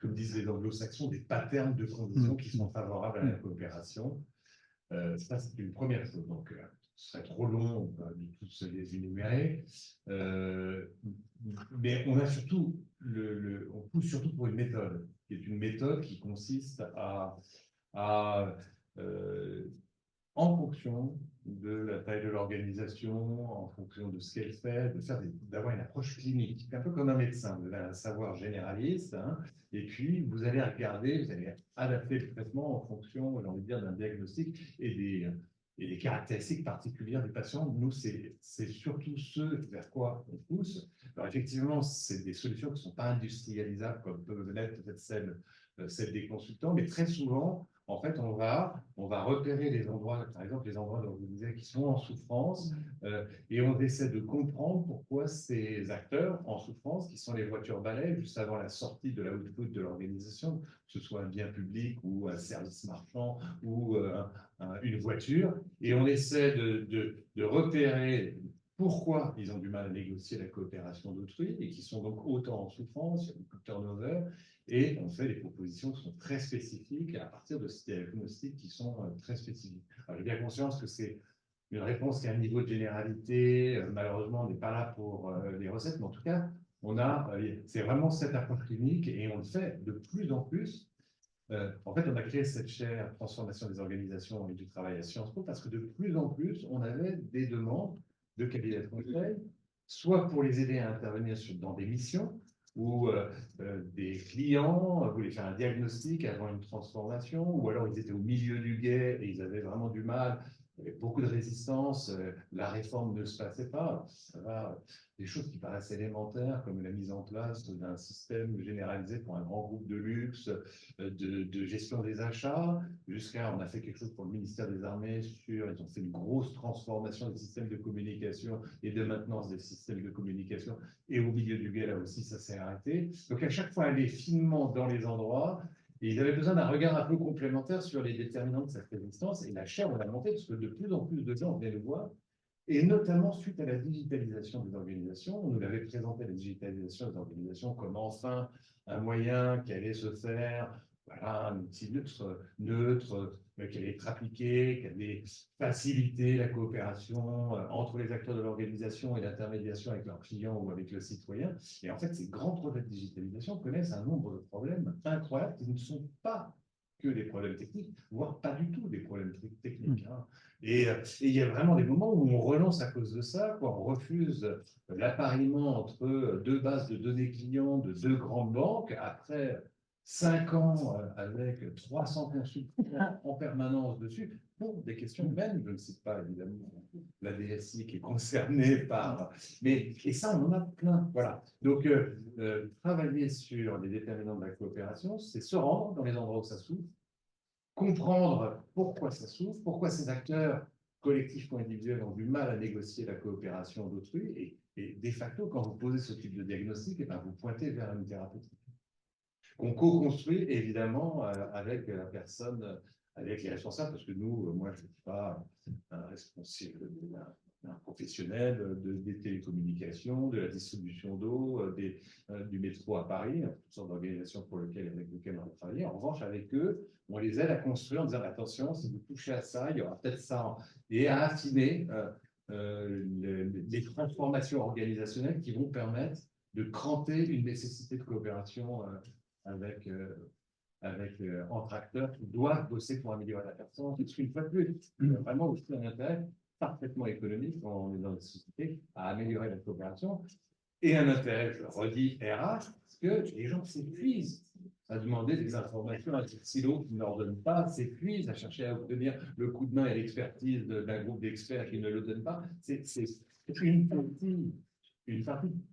comme disent les anglo-saxons, des patterns de conditions qui sont favorables à la coopération. Ça, c'est une première chose. Donc, ce serait trop long de tous les énumérer. Mais on a surtout, on pousse surtout pour une méthode, qui est une méthode qui consiste en fonction de la taille de l'organisation, en fonction de ce qu'elle fait, d'avoir une approche clinique, un peu comme un médecin, vous avez un savoir généraliste, hein, et puis vous allez regarder, vous allez adapter le traitement en fonction, j'ai envie de dire, d'un diagnostic et des caractéristiques particulières du patient. Nous, c'est surtout ce vers quoi on pousse. Alors effectivement, c'est des solutions qui ne sont pas industrialisables, comme peuvent l'être peut-être celles des consultants, mais très souvent, en fait, on va repérer les endroits, par exemple les endroits dont vous disiez qui sont en souffrance, et on essaie de comprendre pourquoi ces acteurs en souffrance, qui sont les voitures balais, juste avant la sortie de la output de l'organisation, que ce soit un bien public ou un service marchand ou une voiture, et on essaie de repérer pourquoi ils ont du mal à négocier la coopération d'autrui et qui sont donc autant en souffrance, il y a beaucoup de turnover, et on fait des propositions qui sont très spécifiques à partir de ces diagnostics qui sont très spécifiques. Alors, j'ai bien conscience que c'est une réponse qui a un niveau de généralité. Malheureusement, on n'est pas là pour les recettes, mais en tout cas, c'est vraiment cette approche clinique et on le fait de plus en plus. En fait, on a créé cette chaire transformation des organisations et du travail à Sciences Po parce que de plus en plus, on avait des demandes de cabinets de conseil, soit pour les aider à intervenir dans des missions, où des clients voulaient faire un diagnostic avant une transformation, ou alors ils étaient au milieu du gué et ils avaient vraiment du mal, il y avait beaucoup de résistance, la réforme ne se passait pas. Ça va, des choses qui paraissent élémentaires, comme la mise en place d'un système généralisé pour un grand groupe de luxe, de gestion des achats, jusqu'à, on a fait quelque chose pour le ministère des Armées, ils ont fait une grosse transformation des systèmes de communication et de maintenance des systèmes de communication, et au milieu du gué, là aussi, ça s'est arrêté. Donc à chaque fois, aller finement dans les endroits, et ils avaient besoin d'un regard un peu complémentaire sur les déterminants de cette résistance, et la chaire, on l'a montée, parce que de plus en plus de gens venaient le voir, et notamment suite à la digitalisation des organisations. On nous avait présenté la digitalisation des organisations comme enfin un moyen qui allait se faire, voilà, un outil neutre, qui allait être appliqué, qui allait faciliter la coopération entre les acteurs de l'organisation et l'intermédiation avec leurs clients ou avec le citoyen. Et en fait, ces grands projets de digitalisation connaissent un nombre de problèmes incroyables qui ne sont pas que des problèmes techniques, voire pas du tout des problèmes techniques. Hein. Et il y a vraiment des moments où on renonce à cause de ça, quoi. On refuse l'appariement entre deux bases de données clients de deux grandes banques après 5 ans avec 300 consultants en permanence dessus pour des questions humaines. Je ne cite pas évidemment la DSI qui est concernée par... Mais, et ça, on en a plein. Voilà. Donc, travailler sur les déterminants de la coopération, c'est se rendre dans les endroits où ça souffre, comprendre pourquoi ça souffre, pourquoi ces acteurs collectifs ou individuels ont du mal à négocier la coopération d'autrui. Et de facto, quand vous posez ce type de diagnostic, eh ben, vous pointez vers une thérapeutique qu'on co-construit évidemment avec la personne, avec les responsables, parce que nous, moi, je ne suis pas un responsable, un professionnel des télécommunications, de la distribution d'eau, du métro à Paris, toutes sortes d'organisations avec lesquelles on a travaillé. En revanche, avec eux, on les aide à construire en disant attention, si vous touchez à ça, il y aura peut-être ça, et à affiner les transformations organisationnelles qui vont permettre de cranter une nécessité de coopération entre acteurs qui doivent bosser pour améliorer la performance. Parce qu'une fois de plus, il y a vraiment aussi un intérêt parfaitement économique quand on est dans une société à améliorer la coopération et un intérêt, je le redis, RH, parce que les gens s'épuisent à demander des informations à des silos qui ne leur donnent pas, s'épuisent à chercher à obtenir le coup de main et l'expertise d'un groupe d'experts qui ne le donnent pas. C'est une partie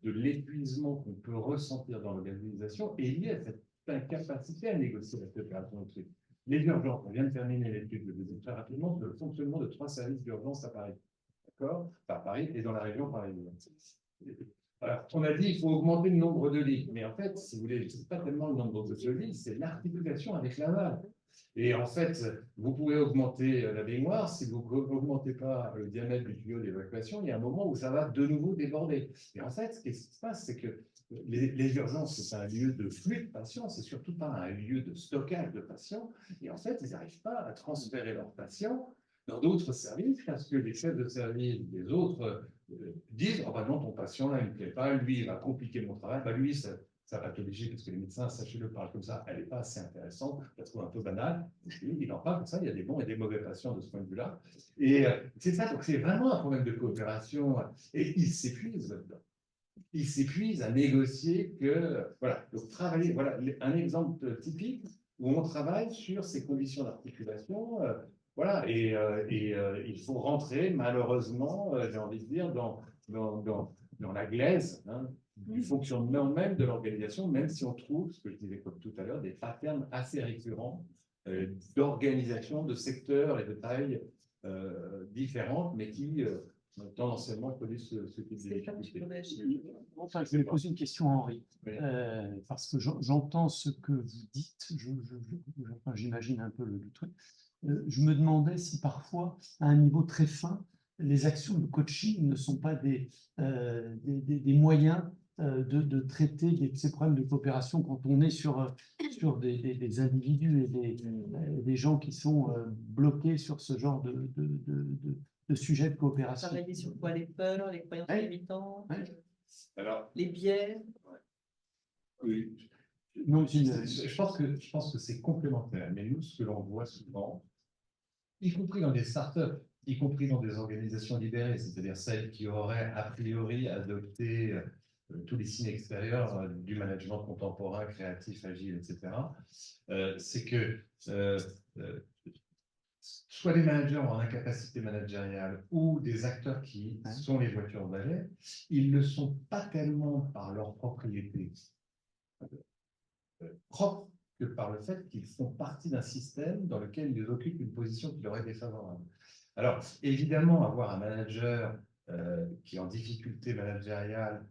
de l'épuisement qu'on peut ressentir dans l'organisation est liée à cette incapacité à négocier la coopération autrui. Les urgences, on vient de terminer l'étude, je le disais très rapidement, le fonctionnement de 3 services d'urgence à Paris. D'accord? Enfin, Paris et dans la région parisienne. Alors, on a dit qu'il faut augmenter le nombre de lits. Mais en fait, si vous voulez, ce n'est pas tellement le nombre de lits, c'est l'articulation avec l'aval. Et en fait, vous pouvez augmenter la baignoire, si vous n'augmentez pas le diamètre du tuyau d'évacuation, il y a un moment où ça va de nouveau déborder. Et en fait, ce qui se passe, c'est que les urgences, c'est un lieu de flux de patients, c'est surtout pas un lieu de stockage de patients. Et en fait, ils n'arrivent pas à transférer leurs patients dans d'autres services parce que les chefs de service des autres disent « Oh ben non, ton patient là, il ne me plaît pas, lui, il va compliquer mon travail, bah, lui, ça va t'obliger, parce que les médecins, sachez-le, parlent comme ça, elle n'est pas assez intéressante, je la trouve un peu banale. » Il en parle comme ça, il y a des bons et des mauvais patients de ce point de vue-là. Et c'est ça, donc c'est vraiment un problème de coopération. Et ils s'épuisent là-dedans. Ils s'épuisent à négocier que, voilà, donc travailler, voilà, un exemple typique où on travaille sur ces conditions d'articulation, voilà, et il faut rentrer, malheureusement, j'ai envie de dire, dans la glaise, hein, du fonctionnement même de l'organisation, même si on trouve, ce que je disais comme tout à l'heure, des patterns assez récurrents d'organisation, de secteurs et de tailles différentes, mais qui tendanciellement produisent ce type de difficultés. Enfin, je vais poser une question à Henri, Oui. parce que j'entends ce que vous dites, j'imagine un peu le truc. Je me demandais si parfois, à un niveau très fin, les actions de coaching ne sont pas des moyens de traiter ces problèmes de coopération quand on est sur des individus et des gens qui sont bloqués sur ce genre de sujets de coopération. Travailler sur quoi? Les peurs, les croyances limitantes, Alors, les biais. Oui. Non, je pense que c'est complémentaire. Mais nous, ce que l'on voit souvent, y compris dans des startups, y compris dans des organisations libérées, c'est-à-dire celles qui auraient a priori adopté tous les signes extérieurs du management contemporain, créatif, agile, etc., c'est que soit des managers en incapacité managériale ou des acteurs qui sont les voitures balais, ils ne sont pas tellement par leur propriété propre que par le fait qu'ils font partie d'un système dans lequel ils occupent une position qui leur est défavorable. Alors, évidemment, avoir un manager qui est en difficulté managériale,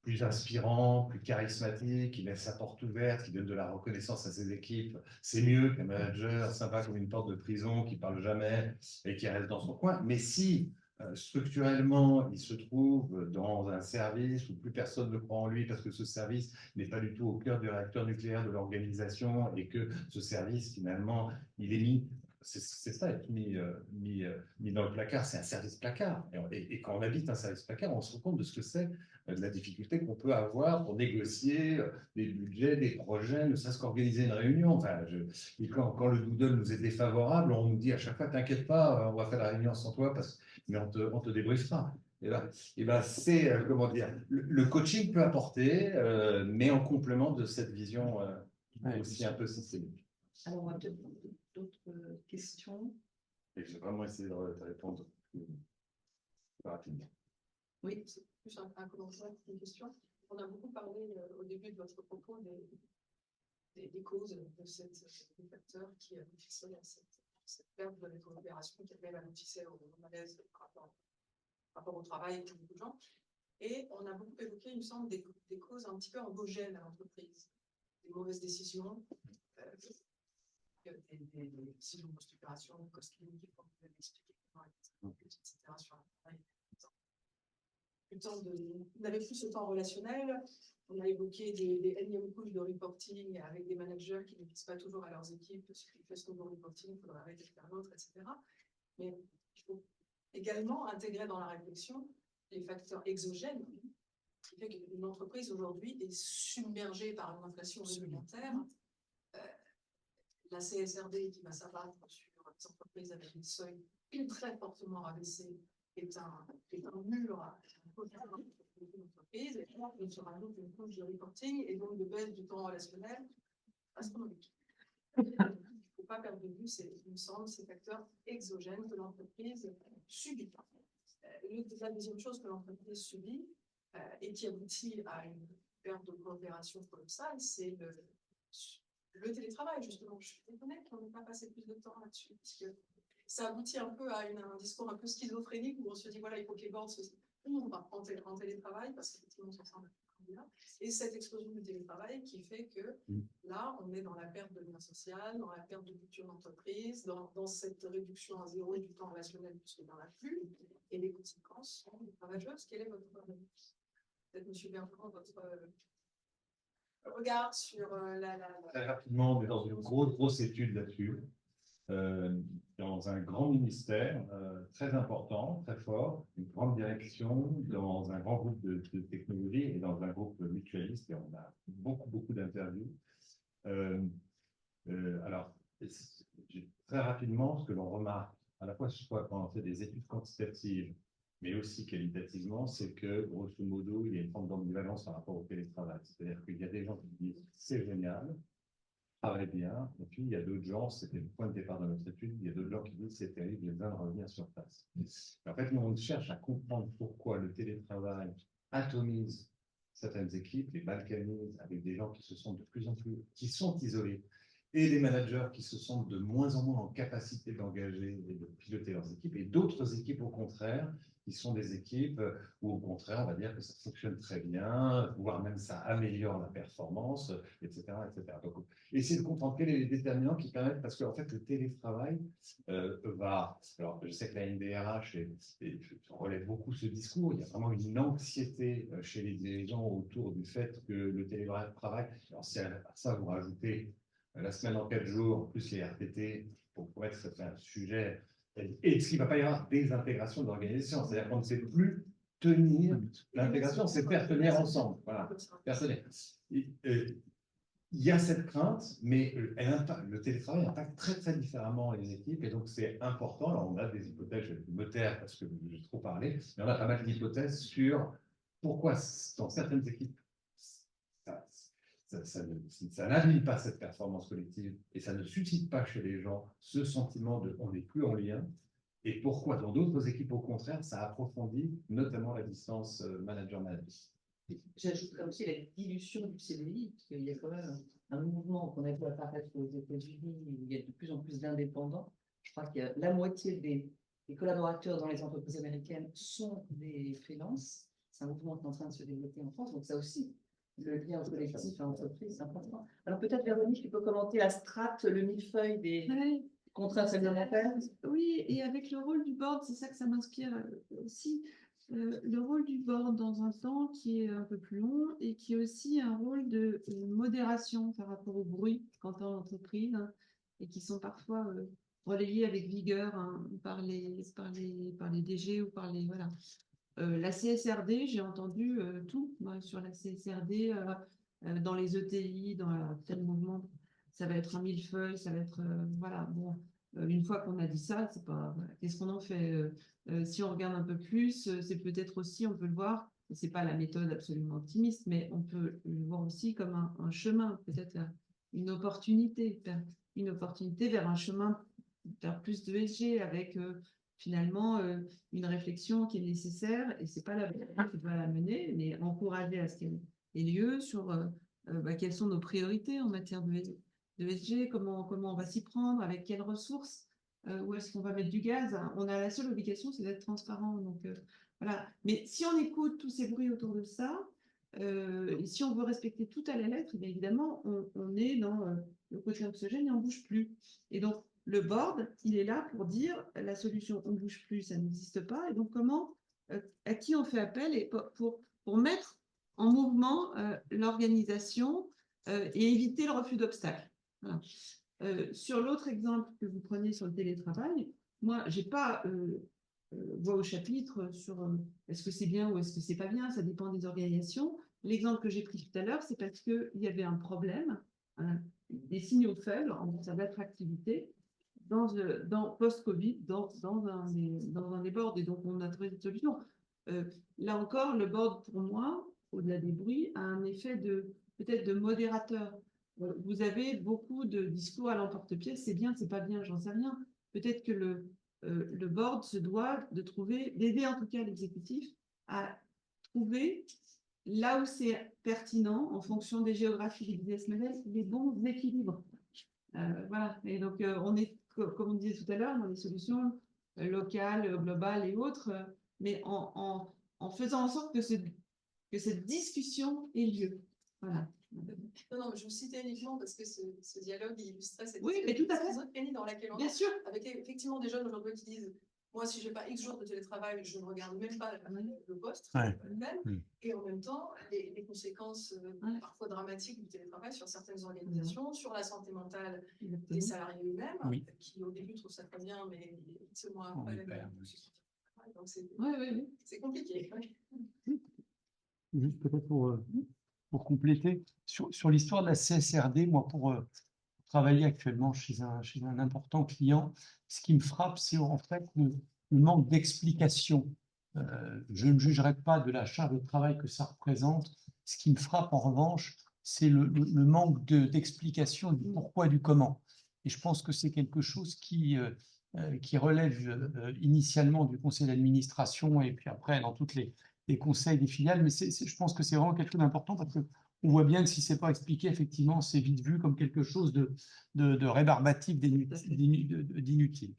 plus inspirant, plus charismatique, qui laisse sa porte ouverte, qui donne de la reconnaissance à ses équipes, c'est mieux qu'un manager sympa comme une porte de prison, qui ne parle jamais et qui reste dans son coin. Mais si Structurellement, il se trouve dans un service où plus personne ne croit en lui parce que ce service n'est pas du tout au cœur du réacteur nucléaire de l'organisation et que ce service, finalement, il est mis, c'est ça, être mis dans le placard, c'est un service placard. Et quand on habite un service placard, on se rend compte de ce que c'est, de la difficulté qu'on peut avoir pour négocier des budgets, des projets, ne serait-ce qu'organiser une réunion. Enfin, et quand le doodle nous est défavorable, on nous dit à chaque fois, t'inquiète pas, on va faire la réunion sans toi, mais on te débriefera. Et ben c'est, comment dire, le coaching peut apporter, mais en complément de cette vision aussi un peu systémique. Alors, on va peut-être d'autres questions. Et je vais vraiment essayer de répondre plus rapidement. Oui. C'est plus un commentaire qu'une question. On a beaucoup parlé au début de votre propos des causes de des facteurs qui aboutissaient à cette perte de la coopération qui même aboutissait au malaise par rapport au travail pour beaucoup de gens. Et on a beaucoup évoqué, il me semble, des causes un petit peu endogènes à l'entreprise. Des mauvaises décisions, des décisions de post-opération, de cost clinique, comme vous l'avez expliqué, etc. sur un travail. On n'avait plus ce temps relationnel. On a évoqué des énièmes couches de reporting avec des managers qui ne disent pas toujours à leurs équipes ce qu'ils font ce nouveau reporting, il faudra arrêter de faire l'autre, etc. Mais il faut également intégrer dans la réflexion les facteurs exogènes qui fait qu'une entreprise aujourd'hui est submergée par une inflation réglementaire. La CSRD qui va s'abattre sur les entreprises avec des seuils très fortement rabaissés est un mur à l'entreprise, et là, on se rajoute une couche de reporting et donc de baisse du temps relationnel astronomique. Il ne faut pas perdre de vue, il me semble, ces facteurs exogènes que l'entreprise subit. La deuxième chose que l'entreprise subit et qui aboutit à une perte de coopération colossale, c'est le télétravail, justement. Je suis étonnée qu'on n'ait pas passé plus de temps là-dessus, parce que ça aboutit un peu à un discours un peu schizophrénique où on se dit, voilà, il faut que les boards en télétravail, parce qu'effectivement, on s'en sent bien. Et cette explosion du télétravail qui fait que là, on est dans la perte de lien social, dans la perte de culture d'entreprise, dans cette réduction à zéro du temps relationnel, puisqu'il n'y en a plus, et les conséquences sont ravageuses. Quel est votre peut-être, M. Bertrand, votre regard sur Très rapidement, on est dans une grosse étude là-dessus, dans un grand ministère très important, très fort, une grande direction, dans un grand groupe de technologie et dans un groupe mutualiste, et on a beaucoup d'interviews. Alors, très rapidement, ce que l'on remarque, à la fois quand on fait des études quantitatives, mais aussi qualitativement, c'est que, grosso modo, il y a une forme d'ambivalence par rapport au télétravail. C'est-à-dire qu'il y a des gens qui disent c'est génial, travaille bien, et puis il y a d'autres gens, c'était le point de départ de notre étude, il y a d'autres gens qui disent c'est terrible, j'ai besoin de revenir sur place. En fait, nous, on cherche à comprendre pourquoi le télétravail atomise certaines équipes, les balkanise, avec des gens qui se sentent de plus en plus, qui sont isolés, et des managers qui se sentent de moins en moins en capacité d'engager et de piloter leurs équipes, et d'autres équipes, au contraire, qui sont des équipes où, au contraire, on va dire que ça fonctionne très bien, voire même ça améliore la performance, etc. etc. Donc, essayer de comprendre quels sont les déterminants qui permettent, parce qu'en fait, le télétravail va... Alors, je sais que la NDRH relève beaucoup ce discours, il y a vraiment une anxiété chez les dirigeants autour du fait que le télétravail, alors si à ça vous rajoutez la semaine en 4 jours, plus les RTT, pour être ça fait un sujet... Et ce qu'il ne va pas y avoir désintégration de l'organisation, c'est-à-dire qu'on ne sait plus tenir l'intégration, c'est faire tenir ensemble. Voilà, il y a cette crainte, mais le télétravail impacte très différemment les équipes, et donc c'est important. Alors on a des hypothèses, je me taire parce que j'ai trop parlé, mais on a pas mal d'hypothèses sur pourquoi dans certaines équipes ça n'anime pas cette performance collective et ça ne suscite pas chez les gens ce sentiment de on n'est plus en lien. Et pourquoi dans d'autres équipes, au contraire, ça approfondit notamment la distance manager-manager. J'ajouterais aussi la dilution du CDI, parce qu'il y a quand même un mouvement qu'on a vu apparaître aux États-Unis où il y a de plus en plus d'indépendants. Je crois qu'il y a la moitié des collaborateurs dans les entreprises américaines sont des freelances. C'est un mouvement qui est en train de se développer en France, donc ça aussi. Le lien collectif à l'entreprise, c'est important. Alors peut-être, Véronique, tu peux commenter la strate, le millefeuille des contraintes réglementaires. Oui, et avec le rôle du board, c'est ça que ça m'inspire aussi. Le rôle du board dans un temps qui est un peu plus long et qui est aussi un rôle de modération par rapport au bruit quand on est en entreprise, hein, et qui sont parfois relayés avec vigueur, hein, par les DG ou par les... Voilà. La CSRD, j'ai entendu tout moi, sur la CSRD, dans les ETI, dans tel mouvement, ça va être un millefeuille, ça va être... voilà, bon, une fois qu'on a dit ça, c'est pas... Voilà, qu'est-ce qu'on en fait si on regarde un peu plus, c'est peut-être aussi, on peut le voir, c'est pas la méthode absolument optimiste, mais on peut le voir aussi comme un chemin, peut-être une opportunité vers un chemin vers plus de ESG avec finalement une réflexion qui est nécessaire et c'est pas la personne qui doit la mener, mais encourager à ce qu'elle ait lieu sur quelles sont nos priorités en matière de ESG, comment on va s'y prendre, avec quelles ressources, où est-ce qu'on va mettre du gaz. On a la seule obligation, c'est d'être transparent. Donc voilà. Mais si on écoute tous ces bruits autour de ça, et si on veut respecter tout à la lettre, bien évidemment, on est dans le côté anxiogène et on ne bouge plus. Et donc, le board, il est là pour dire la solution on ne bouge plus, ça n'existe pas. Et donc, comment, à qui on fait appel et pour mettre en mouvement l'organisation et éviter le refus d'obstacles. Voilà. Sur l'autre exemple que vous prenez sur le télétravail, moi, je n'ai pas voix au chapitre sur est-ce que c'est bien ou est-ce que c'est pas bien, ça dépend des organisations. L'exemple que j'ai pris tout à l'heure, c'est parce qu'il y avait un problème, des signaux faibles en matière d'attractivité dans post-Covid, dans un des boards, et donc on a trouvé des solutions. Là encore, le board, pour moi, au-delà des bruits, a un effet peut-être de modérateur. Vous avez beaucoup de discours à l'emporte-pièce, c'est bien, c'est pas bien, j'en sais rien. Peut-être que le board se doit d'aider en tout cas l'exécutif à trouver là où c'est pertinent, en fonction des géographies des business models, les bons équilibres. Voilà. Et donc, on est, comme on disait tout à l'heure, dans des solutions locales, globales et autres, mais en faisant en sorte que cette discussion ait lieu. Voilà. Non, mais je vous citais uniquement parce que ce dialogue illustrait cette oui, mais tout à fait. schizophrénie dans laquelle on Bien est, sûr. avec effectivement des jeunes aujourd'hui qui disent moi, si je n'ai pas X jours de télétravail, je ne regarde même pas le poste même. Et en même temps, les conséquences parfois dramatiques du télétravail sur certaines organisations, sur la santé mentale des salariés eux-mêmes, qui au début trouvent ça très bien, mais c'est moi après. Donc c'est compliqué. Juste peut-être pour compléter, sur l'histoire de la CSRD, moi, pour travailler actuellement chez un important client, ce qui me frappe, c'est en fait le manque d'explication. Je ne jugerai pas de la charge de travail que ça représente. Ce qui me frappe, en revanche, c'est le manque d'explication du pourquoi et du comment. Et je pense que c'est quelque chose qui relève initialement du conseil d'administration et puis après dans toutes les conseils des filiales, mais je pense que c'est vraiment quelque chose d'important parce qu'on voit bien que si ce n'est pas expliqué, effectivement, c'est vite vu comme quelque chose de rébarbatif, d'inutile.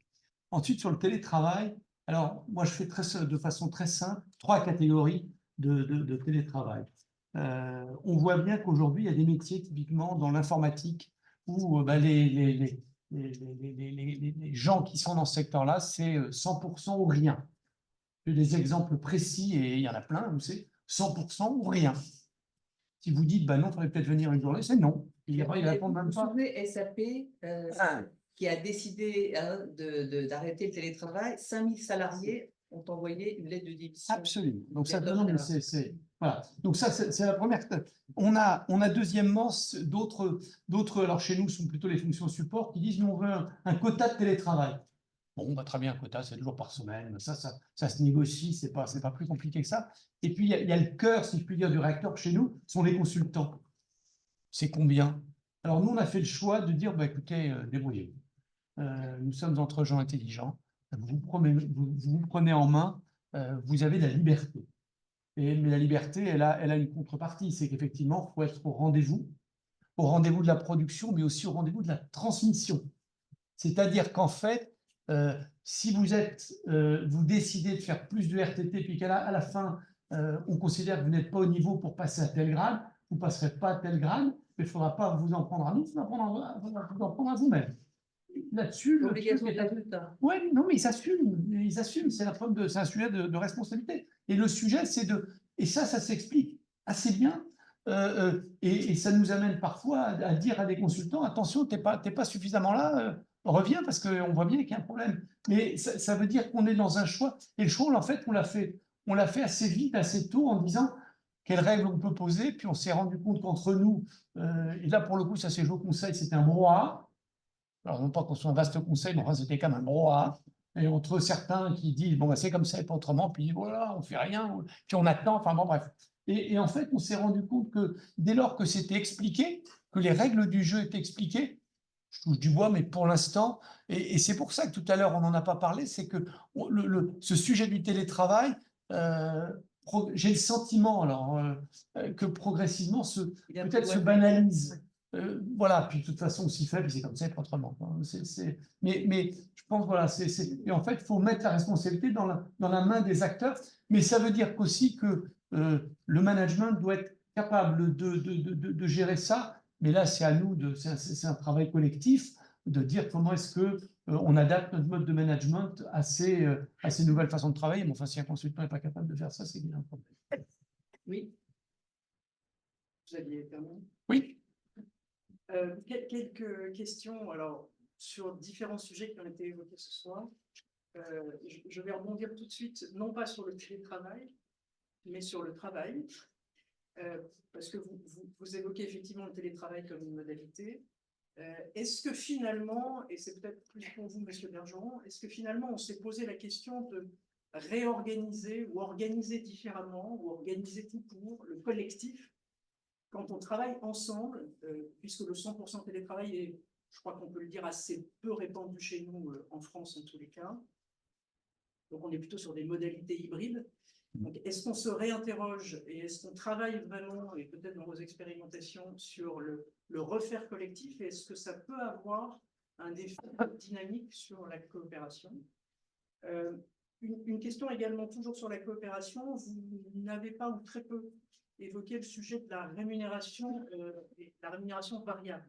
Ensuite, sur le télétravail, alors moi je fais de façon très simple 3 catégories de télétravail. On voit bien qu'aujourd'hui, il y a des métiers typiquement dans l'informatique où les gens qui sont dans ce secteur-là, c'est 100% ou rien. J'ai des exemples précis, et il y en a plein, où c'est 100% ou rien. Si vous dites, non, il faudrait peut-être venir une journée, c'est non. Il répond même pas. Vous souvenez SAP qui a décidé d'arrêter le télétravail, 5000 salariés ont envoyé une lettre de démission. Absolument. Donc ça, voilà. Donc ça, c'est la première. On a deuxièmement d'autres. Alors chez nous, ce sont plutôt les fonctions support qui disent, nous on veut un quota de télétravail. Bon, très bien, quota, c'est 2 jours par semaine. Ça se négocie, c'est pas plus compliqué que ça. Et puis, il y a le cœur, si je puis dire, du réacteur chez nous, sont les consultants. C'est combien? Alors, nous, on a fait le choix de dire, écoutez, débrouillez-vous. Nous sommes entre gens intelligents. Vous prenez en main, vous avez de la liberté. Mais la liberté, elle a une contrepartie. C'est qu'effectivement, il faut être au rendez-vous de la production, mais aussi au rendez-vous de la transmission. C'est-à-dire qu'en fait, si vous décidez de faire plus de RTT, puis qu'à la fin, on considère que vous n'êtes pas au niveau pour passer à tel grade, vous ne passerez pas à tel grade, mais il ne faudra pas vous en prendre à nous, il faudra vous en prendre à vous-même. là-dessus, le L'obligation truc de est- résultat. Oui, non, mais ils assument, c'est la preuve de, c'est un sujet de responsabilité. Et le sujet, c'est de, et ça s'explique assez bien, et ça nous amène parfois à dire à des consultants, attention, t'es pas suffisamment là, reviens parce qu'on voit bien qu'il y a un problème. Mais ça veut dire qu'on est dans un choix, et le choix, en fait, on l'a fait assez vite, assez tôt, en disant quelles règles on peut poser, puis on s'est rendu compte qu'entre nous, et là, pour le coup, ça s'est joué au conseil, c'était un brouhaha. Alors, non pas qu'on soit un vaste conseil, mais enfin, c'était quand même un brouhaha. Et entre certains qui disent, bon, bah, c'est comme ça et pas autrement, puis voilà, on fait rien, puis on attend, enfin bon, bref. Et en fait, on s'est rendu compte que dès lors que c'était expliqué, que les règles du jeu étaient expliquées, je touche du bois, mais pour l'instant, et c'est pour ça que tout à l'heure, on n'en a pas parlé, c'est que ce sujet du télétravail, j'ai le sentiment alors que progressivement Il est un peu peut-être se éloigné. banalise. Voilà, puis de toute façon, on s'y fait, puis c'est comme ça, et pas autrement. Mais je pense, voilà, et en fait, il faut mettre la responsabilité dans la main des acteurs, mais ça veut dire qu'aussi que le management doit être capable de gérer ça, mais là, c'est à nous, c'est un travail collectif, de dire comment est-ce que on adapte notre mode de management à ces nouvelles façons de travailler. Mais enfin, si un consultant n'est pas capable de faire ça, c'est qu'il y a un problème. Oui. Vous aviez terminé. Oui. Quelques questions alors, sur différents sujets qui ont été évoqués ce soir. Je vais rebondir tout de suite, non pas sur le télétravail, mais sur le travail. Parce que vous évoquez effectivement le télétravail comme une modalité. Est-ce que finalement, et c'est peut-être plus pour vous, Monsieur Bergeron, est-ce que finalement on s'est posé la question de réorganiser ou organiser différemment ou organiser tout pour le collectif quand on travaille ensemble, puisque le 100% télétravail est, je crois qu'on peut le dire, assez peu répandu chez nous en France en tous les cas. Donc on est plutôt sur des modalités hybrides. Donc, est-ce qu'on se réinterroge et est-ce qu'on travaille vraiment, et peut-être dans vos expérimentations, sur le refaire collectif, et est-ce que ça peut avoir un effet dynamique sur la coopération? Une question également toujours sur la coopération, vous n'avez pas ou très peu évoqué le sujet de la rémunération variable,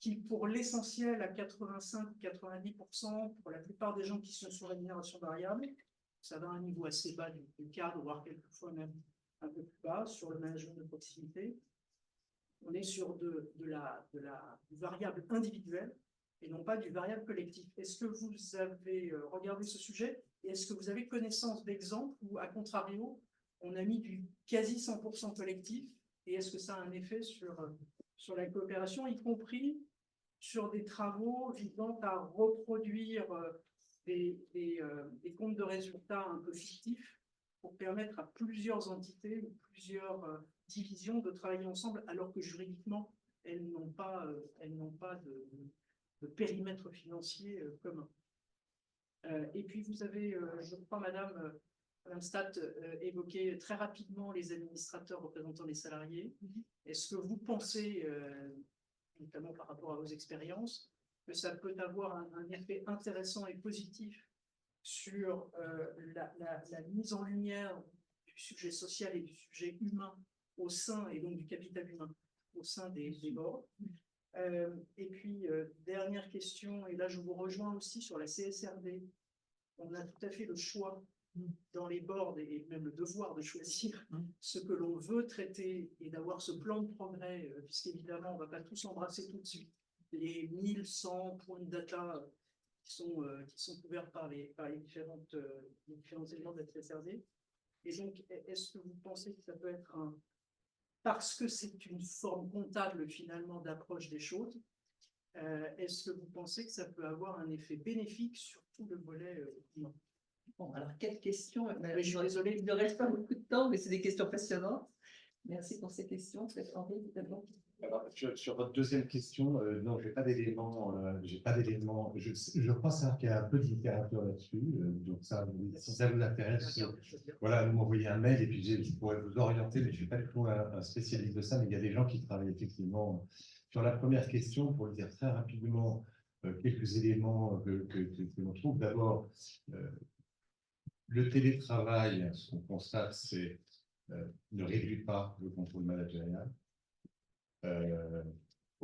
qui pour l'essentiel à 85 ou 90%, pour la plupart des gens qui sont sur rémunération variable, ça va à un niveau assez bas du cadre, voire quelquefois même un peu plus bas sur le management de proximité. On est sur du variable individuel et non pas du variable collectif. Est-ce que vous avez regardé ce sujet et est-ce que vous avez connaissance d'exemples où, à contrario, on a mis du quasi 100% collectif et est-ce que ça a un effet sur la coopération, y compris sur des travaux visant à reproduire des comptes de résultats un peu fictifs pour permettre à plusieurs entités ou plusieurs divisions de travailler ensemble alors que juridiquement, elles n'ont pas de périmètre financier commun. Et puis vous avez, je crois, Madame Stadt, évoqué très rapidement les administrateurs représentant les salariés. Est-ce que vous pensez, notamment par rapport à vos expériences, que ça peut avoir un effet intéressant et positif sur la mise en lumière du sujet social et du sujet humain au sein, et donc du capital humain, au sein des boards? Et puis, dernière question, et là je vous rejoins aussi sur la CSRD. On a tout à fait le choix dans les boards et même le devoir de choisir ce que l'on veut traiter et d'avoir ce plan de progrès, puisqu'évidemment, on ne va pas tous embrasser tout de suite les 1100 points de data qui sont couverts par les différents éléments de la CSRD. Et donc, est-ce que vous pensez que ça peut être parce que c'est une forme comptable finalement d'approche des choses, est-ce que vous pensez que ça peut avoir un effet bénéfique sur tout le volet humain? Bon, alors, quelle question? Je suis désolée. Il ne reste pas beaucoup de temps, mais c'est des questions passionnantes. Merci pour ces questions. Peut-être Henri, d'abord. Alors, sur votre deuxième question, non, je n'ai pas d'éléments. Je crois savoir qu'il y a un peu de littérature là-dessus. Donc, ça, si ça vous intéresse, voilà, vous m'envoyez un mail et puis je pourrais vous orienter, mais je ne suis pas du tout un spécialiste de ça, mais il y a des gens qui travaillent effectivement sur la première question. Pour le dire très rapidement, quelques éléments que l'on trouve. D'abord, le télétravail, ce qu'on constate, c'est ne réduit pas le contrôle managérial.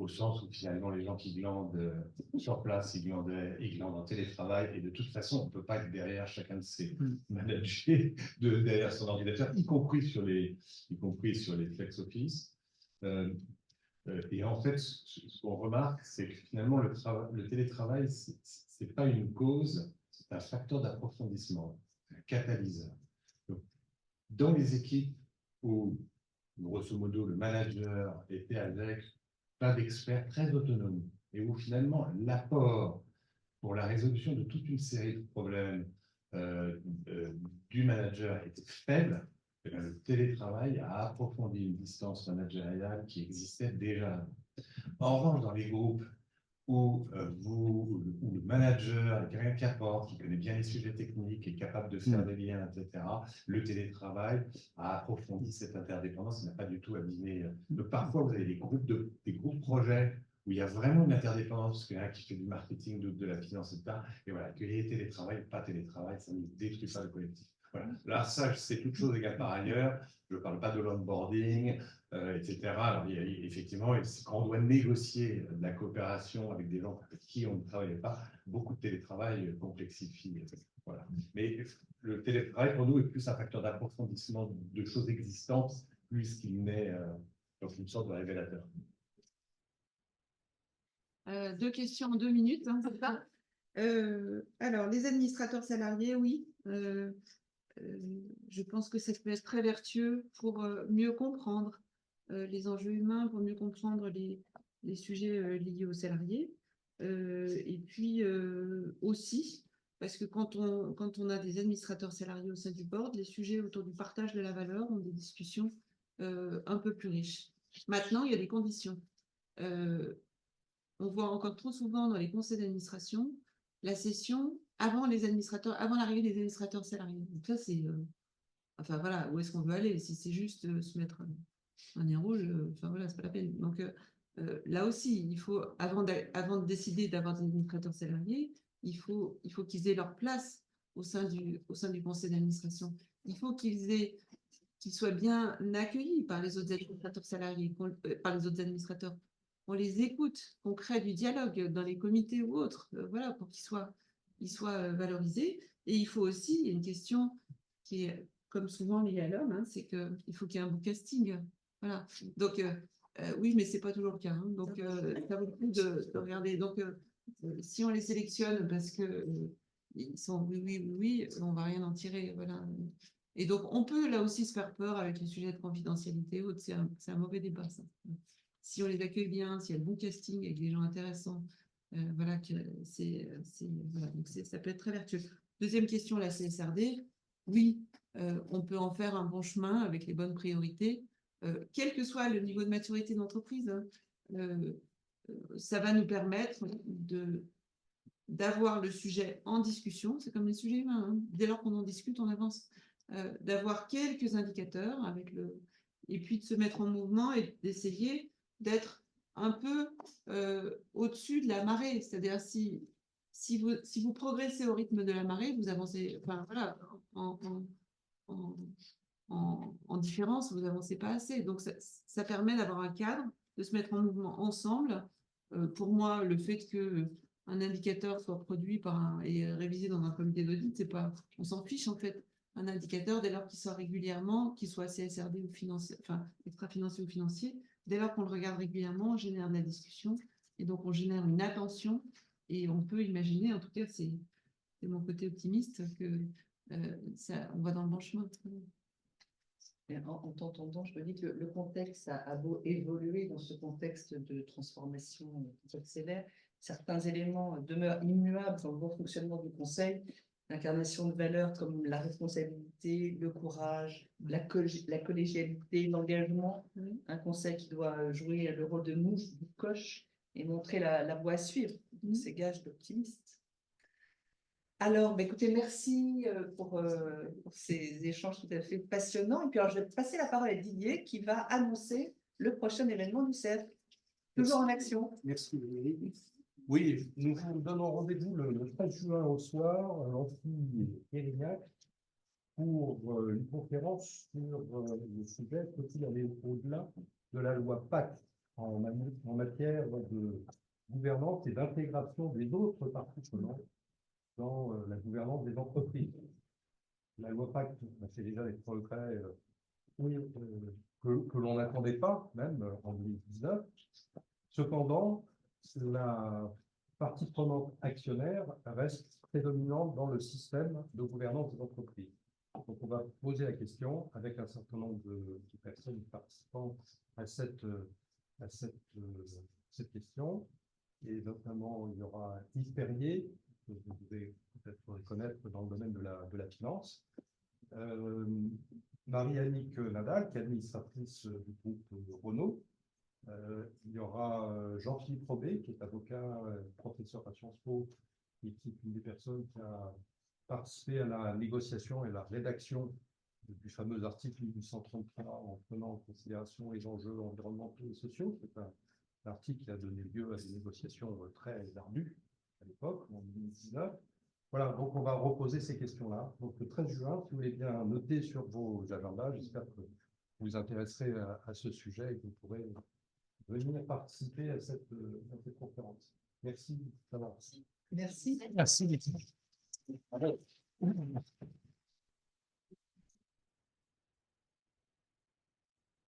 au sens où finalement les gens qui glandent sur place, ils glandent en télétravail, et de toute façon, on ne peut pas être derrière chacun de ces managers, derrière son ordinateur, y compris sur les flex office. Et en fait, ce qu'on remarque, c'est que finalement, le télétravail, c'est pas une cause, c'est un facteur d'approfondissement, un catalyseur. Donc, dans les équipes où, grosso modo, le manager était avec plein d'experts très autonomes, et où finalement, l'apport pour la résolution de toute une série de problèmes du manager était faible, eh bien, le télétravail a approfondi une distance managériale qui existait déjà. En revanche, dans les groupes où le manager est quelqu'un qui apporte, qui connaît bien les sujets techniques, qui est capable de faire des liens, etc., le télétravail a approfondi cette interdépendance, il n'a pas du tout abîmé. Donc parfois, vous avez des groupes projets où il y a vraiment une interdépendance, parce qu'il y en a un qui fait du marketing, d'autres de la finance, etc. Et voilà, qu'il y ait télétravail, pas télétravail, ça ne détruit pas le collectif. Voilà. Là, ça, c'est toute chose égale par ailleurs. Je ne parle pas de l'onboarding, etc. Alors, effectivement, quand on doit négocier de la coopération avec des gens avec qui on ne travaille pas, beaucoup de télétravail complexifie. Voilà. Mais le télétravail, pour nous, est plus un facteur d'approfondissement de choses existantes, plus qu'il n'est dans une sorte de révélateur. 2 questions en 2 minutes, hein, c'est ça. Alors, les administrateurs salariés, oui. Je pense que ça peut être très vertueux pour mieux comprendre les enjeux humains, pour mieux comprendre les sujets liés aux salariés. Et puis aussi, parce que quand on a des administrateurs salariés au sein du board, les sujets autour du partage de la valeur ont des discussions un peu plus riches. Maintenant, il y a des conditions. On voit encore trop souvent dans les conseils d'administration la session avant l'arrivée des administrateurs salariés. Donc ça, c'est, enfin voilà, où est-ce qu'on veut aller? Si c'est juste se mettre un nez rouge, enfin voilà, c'est pas la peine. Donc là aussi, il faut, avant de décider d'avoir des administrateurs salariés, il faut qu'ils aient leur place au sein du conseil d'administration. Il faut qu'ils soient bien accueillis par les autres administrateurs salariés, par les autres administrateurs. On les écoute, qu'on crée du dialogue dans les comités ou autres, voilà, pour qu'ils soient valorisés. Et il faut aussi, il y a une question qui est comme souvent liée à l'homme, hein, c'est qu'il faut qu'il y ait un bon casting. Voilà. Donc, oui, mais ce n'est pas toujours le cas. Hein. Donc, ça vaut le coup de regarder. Donc, si on les sélectionne parce que ils sont oui, on ne va rien en tirer. Voilà. Et donc, on peut là aussi se faire peur avec les sujets de confidentialité. C'est un mauvais débat, ça. Si on les accueille bien, s'il y a le bon casting avec des gens intéressants, voilà, voilà, donc ça peut être très vertueux. Deuxième question, la CSRD. Oui, on peut en faire un bon chemin avec les bonnes priorités, quel que soit le niveau de maturité d'entreprise. Hein, ça va nous permettre d'avoir le sujet en discussion. C'est comme les sujets humains. Hein. Dès lors qu'on en discute, on avance. D'avoir quelques indicateurs et puis de se mettre en mouvement et d'essayer d'être un peu au-dessus de la marée. C'est-à-dire, si vous progressez au rythme de la marée, vous avancez, enfin voilà, en différence, vous n'avancez pas assez. Donc, ça permet d'avoir un cadre, de se mettre en mouvement ensemble. Pour moi, le fait qu'un indicateur soit produit et révisé dans un comité d'audit, c'est pas, on s'en fiche en fait. Un indicateur, dès lors qu'il sort régulièrement, qu'il soit CSRD ou financier, enfin extra-financier ou financier, dès lors qu'on le regarde régulièrement, on génère de la discussion et donc on génère une attention et on peut imaginer, en tout cas c'est mon côté optimiste, que on va dans le bon chemin. En t'entendant, je me dis que le contexte a beau évoluer dans ce contexte de transformation qui accélère, certains éléments demeurent immuables dans le bon fonctionnement du conseil. L'incarnation de valeurs comme la responsabilité, le courage, la collégialité, l'engagement. Un conseil qui doit jouer le rôle de mouche, de coche et montrer la voie à suivre. C'est gage d'optimiste. Alors, écoutez, merci pour ces échanges tout à fait passionnants. Et puis, alors, je vais passer la parole à Didier qui va annoncer le prochain événement du cercle. Toujours en action. Merci, Valérie. Oui, nous vous donnons rendez-vous le 13 juin au soir à l'Amphi Érignac pour une conférence sur le sujet « Faut-il aller au-delà de la loi Pacte ?» en matière de gouvernance et d'intégration des autres parties prenantes dans la gouvernance des entreprises. La loi Pacte a fait déjà des progrès que l'on n'attendait pas, même en 2019. Cependant, la partie prenante actionnaire reste prédominante dans le système de gouvernance des entreprises. Donc, on va poser la question avec un certain nombre de personnes participant à cette question. Et notamment, il y aura Yves Perrier, que vous devez peut-être connaître dans le domaine de la finance. Marie-Annick Nadal, qui est administratrice du groupe Renault. Il y aura Jean-Philippe Robet, qui est avocat, professeur à Sciences Po, et qui est une des personnes qui a participé à la négociation et la rédaction du fameux article 1833 en prenant en considération les enjeux environnementaux et sociaux. C'est un article qui a donné lieu à des négociations très ardues à l'époque, en 2019. Voilà, donc on va reposer ces questions-là. Donc le 13 juin, si vous voulez bien noter sur vos agendas, j'espère que vous vous intéresserez à ce sujet et que vous pourrez venir participer à cette conférence. Merci d'avoir. Merci. Merci.